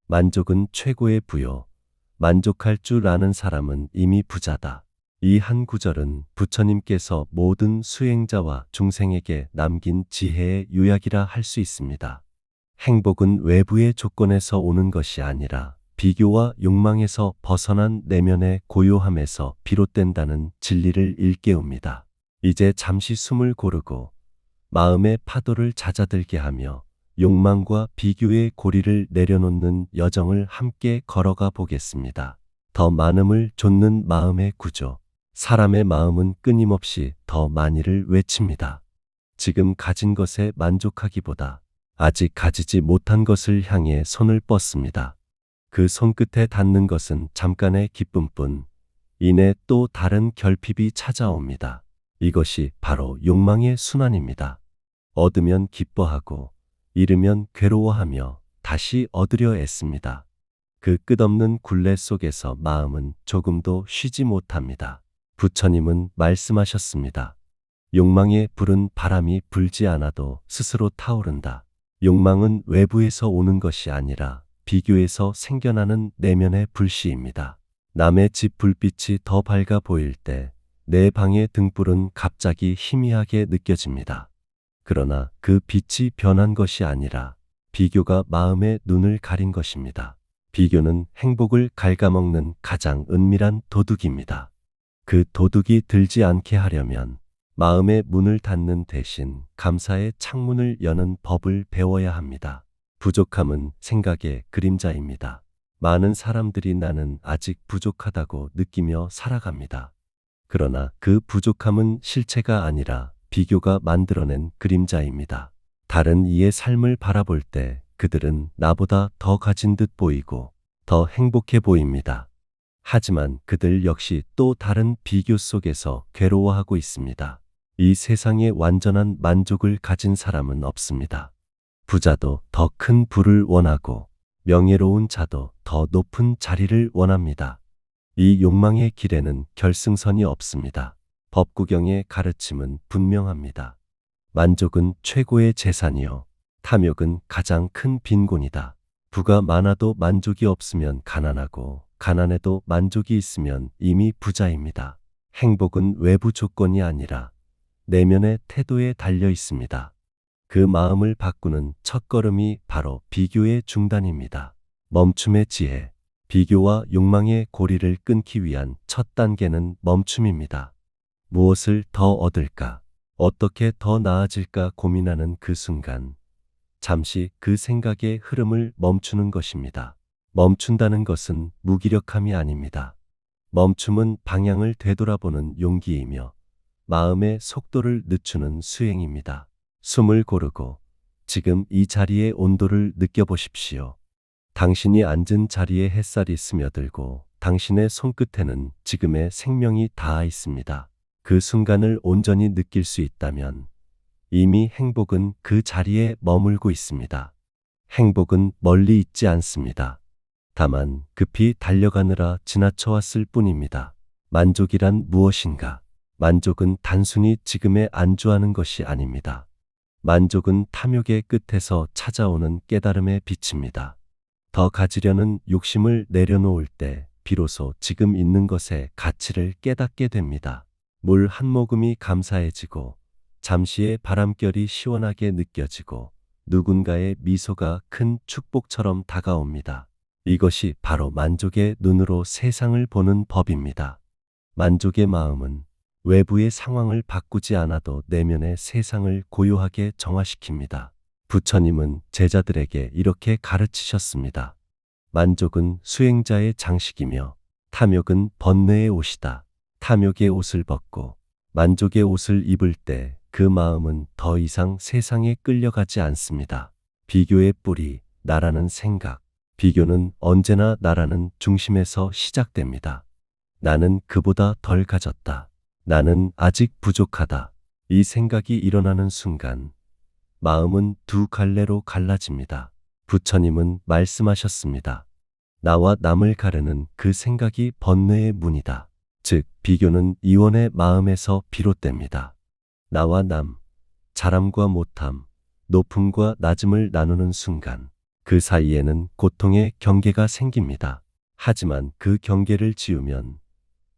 만족은 최고의 부요. 만족할 줄 아는 사람은 이미 부자다. 이 한 구절은 부처님께서 모든 수행자와 중생에게 남긴 지혜의 요약이라 할 수 있습니다. 행복은 외부의 조건에서 오는 것이 아니라 비교와 욕망에서 벗어난 내면의 고요함에서 비롯된다는 진리를 일깨웁니다. 이제 잠시 숨을 고르고 마음의 파도를 잦아들게 하며 욕망과 비교의 고리를 내려놓는 여정을 함께 걸어가 보겠습니다. 더 많음을 좇는 마음의 구조. 사람의 마음은 끊임없이 더 많이를 외칩니다. 지금 가진 것에 만족하기보다 아직 가지지 못한 것을 향해 손을 뻗습니다. 그 손끝에 닿는 것은 잠깐의 기쁨뿐 이내 또 다른 결핍이 찾아옵니다. 이것이 바로 욕망의 순환입니다. 얻으면 기뻐하고 잃으면 괴로워하며 다시 얻으려 애씁니다. 그 끝없는 굴레 속에서 마음은 조금도 쉬지 못합니다. 부처님은 말씀하셨습니다. 욕망의 불은 바람이 불지 않아도 스스로 타오른다. 욕망은 외부에서 오는 것이 아니라 비교에서 생겨나는 내면의 불씨입니다. 남의 집 불빛이 더 밝아 보일 때 내 방의 등불은 갑자기 희미하게 느껴집니다. 그러나 그 빛이 변한 것이 아니라 비교가 마음의 눈을 가린 것입니다. 비교는 행복을 갉아먹는 가장 은밀한 도둑입니다. 그 도둑이 들지 않게 하려면 마음의 문을 닫는 대신 감사의 창문을 여는 법을 배워야 합니다. 부족함은 생각의 그림자입니다. 많은 사람들이 나는 아직 부족하다고 느끼며 살아갑니다. 그러나 그 부족함은 실체가 아니라 비교가 만들어낸 그림자입니다. 다른 이의 삶을 바라볼 때 그들은 나보다 더 가진 듯 보이고 더 행복해 보입니다. 하지만 그들 역시 또 다른 비교 속에서 괴로워하고 있습니다. 이 세상에 완전한 만족을 가진 사람은 없습니다. 부자도 더 큰 부를 원하고 명예로운 자도 더 높은 자리를 원합니다. 이 욕망의 길에는 결승선이 없습니다. 법구경의 가르침은 분명합니다. 만족은 최고의 재산이요. 탐욕은 가장 큰 빈곤이다. 부가 많아도 만족이 없으면 가난하고 가난해도 만족이 있으면 이미 부자입니다. 행복은 외부 조건이 아니라 내면의 태도에 달려 있습니다. 그 마음을 바꾸는 첫걸음이 바로 비교의 중단입니다. 멈춤의 지혜. 비교와 욕망의 고리를 끊기 위한 첫 단계는 멈춤입니다. 무엇을 더 얻을까? 어떻게 더 나아질까 고민하는 그 순간, 잠시 그 생각의 흐름을 멈추는 것입니다. 멈춘다는 것은 무기력함이 아닙니다. 멈춤은 방향을 되돌아보는 용기이며 마음의 속도를 늦추는 수행입니다. 숨을 고르고 지금 이 자리의 온도를 느껴보십시오. 당신이 앉은 자리에 햇살이 스며들고 당신의 손끝에는 지금의 생명이 닿아 있습니다. 그 순간을 온전히 느낄 수 있다면 이미 행복은 그 자리에 머물고 있습니다. 행복은 멀리 있지 않습니다. 다만 급히 달려가느라 지나쳐왔을 뿐입니다. 만족이란 무엇인가? 만족은 단순히 지금에 안주하는 것이 아닙니다. 만족은 탐욕의 끝에서 찾아오는 깨달음의 빛입니다. 더 가지려는 욕심을 내려놓을 때 비로소 지금 있는 것의 가치를 깨닫게 됩니다. 물 한 모금이 감사해지고 잠시의 바람결이 시원하게 느껴지고 누군가의 미소가 큰 축복처럼 다가옵니다. 이것이 바로 만족의 눈으로 세상을 보는 법입니다. 만족의 마음은 외부의 상황을 바꾸지 않아도 내면의 세상을 고요하게 정화시킵니다. 부처님은 제자들에게 이렇게 가르치셨습니다. 만족은 수행자의 장식이며 탐욕은 번뇌의 옷이다. 탐욕의 옷을 벗고 만족의 옷을 입을 때 그 마음은 더 이상 세상에 끌려가지 않습니다. 비교의 뿌리, 나라는 생각. 비교는 언제나 나라는 중심에서 시작됩니다. 나는 그보다 덜 가졌다. 나는 아직 부족하다. 이 생각이 일어나는 순간 마음은 두 갈래로 갈라집니다. 부처님은 말씀하셨습니다. 나와 남을 가르는 그 생각이 번뇌의 문이다. 즉, 비교는 이원의 마음에서 비롯됩니다. 나와 남, 잘함과 못함, 높음과 낮음을 나누는 순간 그 사이에는 고통의 경계가 생깁니다. 하지만 그 경계를 지우면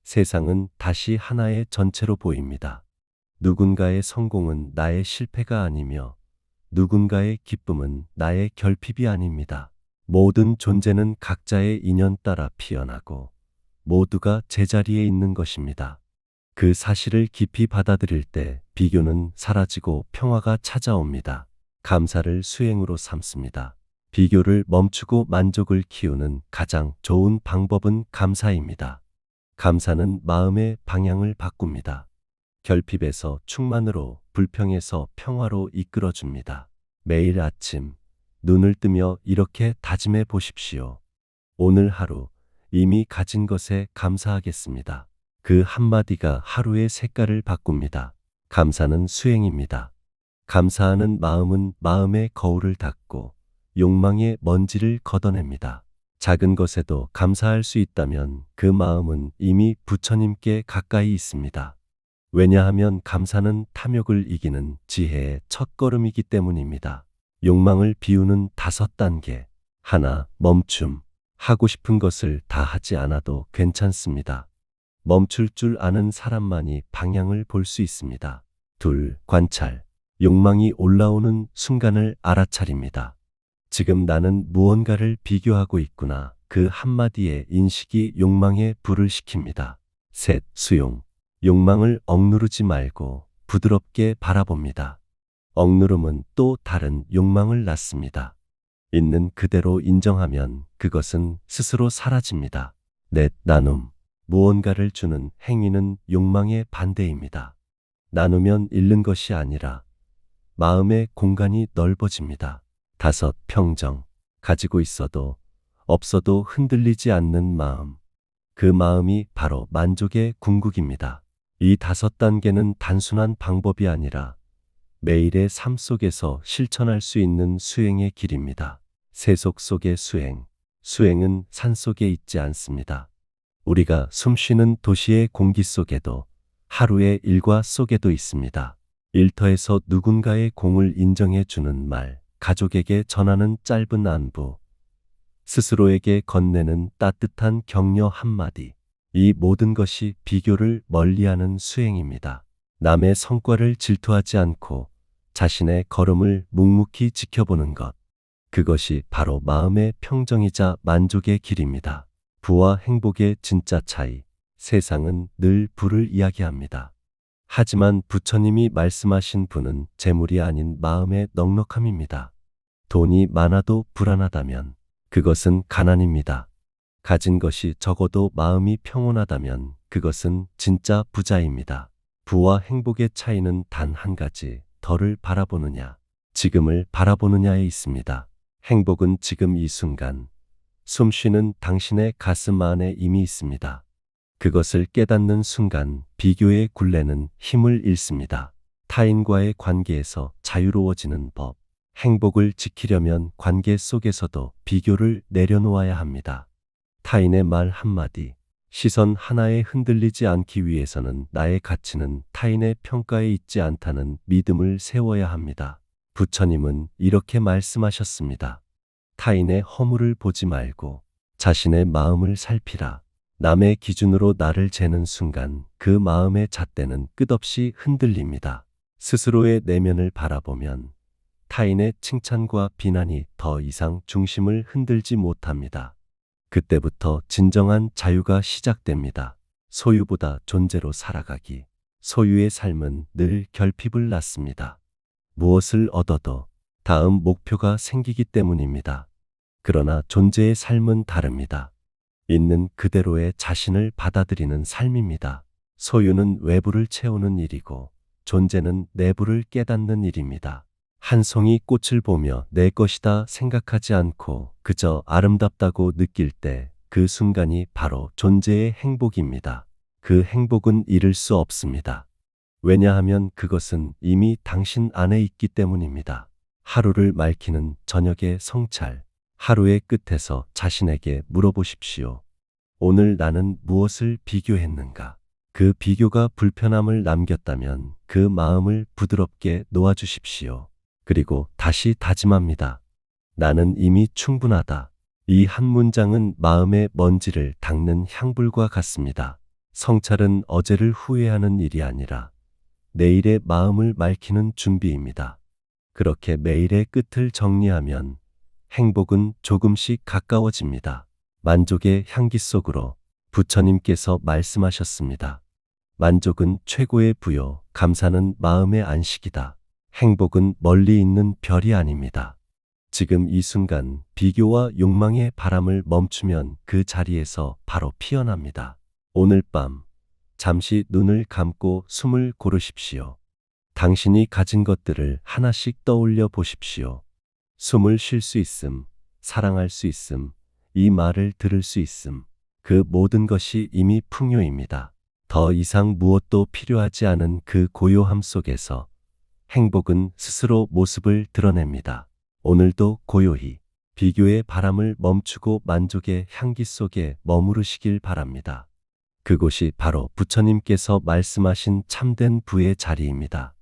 세상은 다시 하나의 전체로 보입니다. 누군가의 성공은 나의 실패가 아니며 누군가의 기쁨은 나의 결핍이 아닙니다. 모든 존재는 각자의 인연 따라 피어나고 모두가 제자리에 있는 것입니다. 그 사실을 깊이 받아들일 때 비교는 사라지고 평화가 찾아옵니다. 감사를 수행으로 삼습니다. 비교를 멈추고 만족을 키우는 가장 좋은 방법은 감사입니다. 감사는 마음의 방향을 바꿉니다. 결핍에서 충만으로, 불평에서 평화로 이끌어줍니다. 매일 아침 눈을 뜨며 이렇게 다짐해 보십시오. 오늘 하루 이미 가진 것에 감사하겠습니다. 그 한마디가 하루의 색깔을 바꿉니다. 감사는 수행입니다. 감사하는 마음은 마음의 거울을 닦고 욕망의 먼지를 걷어냅니다. 작은 것에도 감사할 수 있다면 그 마음은 이미 부처님께 가까이 있습니다. 왜냐하면 감사는 탐욕을 이기는 지혜의 첫걸음이기 때문입니다. 욕망을 비우는 5단계. 하나, 멈춤. 하고 싶은 것을 다 하지 않아도 괜찮습니다. 멈출 줄 아는 사람만이 방향을 볼 수 있습니다. 둘, 관찰. 욕망이 올라오는 순간을 알아차립니다. 지금 나는 무언가를 비교하고 있구나. 그 한마디의 인식이 욕망에 불을 식힙니다. 셋, 수용. 욕망을 억누르지 말고 부드럽게 바라봅니다. 억누름은 또 다른 욕망을 낳습니다. 있는 그대로 인정하면 그것은 스스로 사라집니다. 넷, 나눔. 무언가를 주는 행위는 욕망의 반대입니다. 나누면 잃는 것이 아니라 마음의 공간이 넓어집니다. 다섯, 평정. 가지고 있어도 없어도 흔들리지 않는 마음. 그 마음이 바로 만족의 궁극입니다. 이 5단계는 단순한 방법이 아니라 매일의 삶 속에서 실천할 수 있는 수행의 길입니다. 세속 속의 수행. 수행은 산 속에 있지 않습니다. 우리가 숨쉬는 도시의 공기 속에도 하루의 일과 속에도 있습니다. 일터에서 누군가의 공을 인정해 주는 말, 가족에게 전하는 짧은 안부, 스스로에게 건네는 따뜻한 격려 한마디. 이 모든 것이 비교를 멀리하는 수행입니다. 남의 성과를 질투하지 않고 자신의 걸음을 묵묵히 지켜보는 것. 그것이 바로 마음의 평정이자 만족의 길입니다. 부와 행복의 진짜 차이. 세상은 늘 부를 이야기합니다. 하지만 부처님이 말씀하신 부는 재물이 아닌 마음의 넉넉함입니다. 돈이 많아도 불안하다면 그것은 가난입니다. 가진 것이 적어도 마음이 평온하다면 그것은 진짜 부자입니다. 부와 행복의 차이는 단 한 가지, 덜을 바라보느냐, 지금을 바라보느냐에 있습니다. 행복은 지금 이 순간, 숨 쉬는 당신의 가슴 안에 이미 있습니다. 그것을 깨닫는 순간 비교의 굴레는 힘을 잃습니다. 타인과의 관계에서 자유로워지는 법. 행복을 지키려면 관계 속에서도 비교를 내려놓아야 합니다. 타인의 말 한마디, 시선 하나에 흔들리지 않기 위해서는 나의 가치는 타인의 평가에 있지 않다는 믿음을 세워야 합니다. 부처님은 이렇게 말씀하셨습니다. 타인의 허물을 보지 말고 자신의 마음을 살피라. 남의 기준으로 나를 재는 순간 그 마음의 잣대는 끝없이 흔들립니다. 스스로의 내면을 바라보면 타인의 칭찬과 비난이 더 이상 중심을 흔들지 못합니다. 그때부터 진정한 자유가 시작됩니다. 소유보다 존재로 살아가기. 소유의 삶은 늘 결핍을 낳습니다. 무엇을 얻어도 다음 목표가 생기기 때문입니다. 그러나 존재의 삶은 다릅니다. 있는 그대로의 자신을 받아들이는 삶입니다. 소유는 외부를 채우는 일이고 존재는 내부를 깨닫는 일입니다. 한 송이 꽃을 보며 내 것이다 생각하지 않고 그저 아름답다고 느낄 때 그 순간이 바로 존재의 행복입니다. 그 행복은 잃을 수 없습니다. 왜냐하면 그것은 이미 당신 안에 있기 때문입니다. 하루를 맑히는 저녁의 성찰. 하루의 끝에서 자신에게 물어보십시오. 오늘 나는 무엇을 비교했는가? 그 비교가 불편함을 남겼다면 그 마음을 부드럽게 놓아주십시오. 그리고 다시 다짐합니다. 나는 이미 충분하다. 이 한 문장은 마음의 먼지를 닦는 향불과 같습니다. 성찰은 어제를 후회하는 일이 아니라 내일의 마음을 맑히는 준비입니다. 그렇게 매일의 끝을 정리하면 행복은 조금씩 가까워집니다. 만족의 향기 속으로 부처님께서 말씀하셨습니다. 만족은 최고의 부요, 감사는 마음의 안식이다. 행복은 멀리 있는 별이 아닙니다. 지금 이 순간 비교와 욕망의 바람을 멈추면 그 자리에서 바로 피어납니다. 오늘 밤 잠시 눈을 감고 숨을 고르십시오. 당신이 가진 것들을 하나씩 떠올려 보십시오. 숨을 쉴 수 있음, 사랑할 수 있음, 이 말을 들을 수 있음. 그 모든 것이 이미 풍요입니다. 더 이상 무엇도 필요하지 않은 그 고요함 속에서 행복은 스스로 모습을 드러냅니다. 오늘도 고요히 비교의 바람을 멈추고 만족의 향기 속에 머무르시길 바랍니다. 그곳이 바로 부처님께서 말씀하신 참된 부의 자리입니다.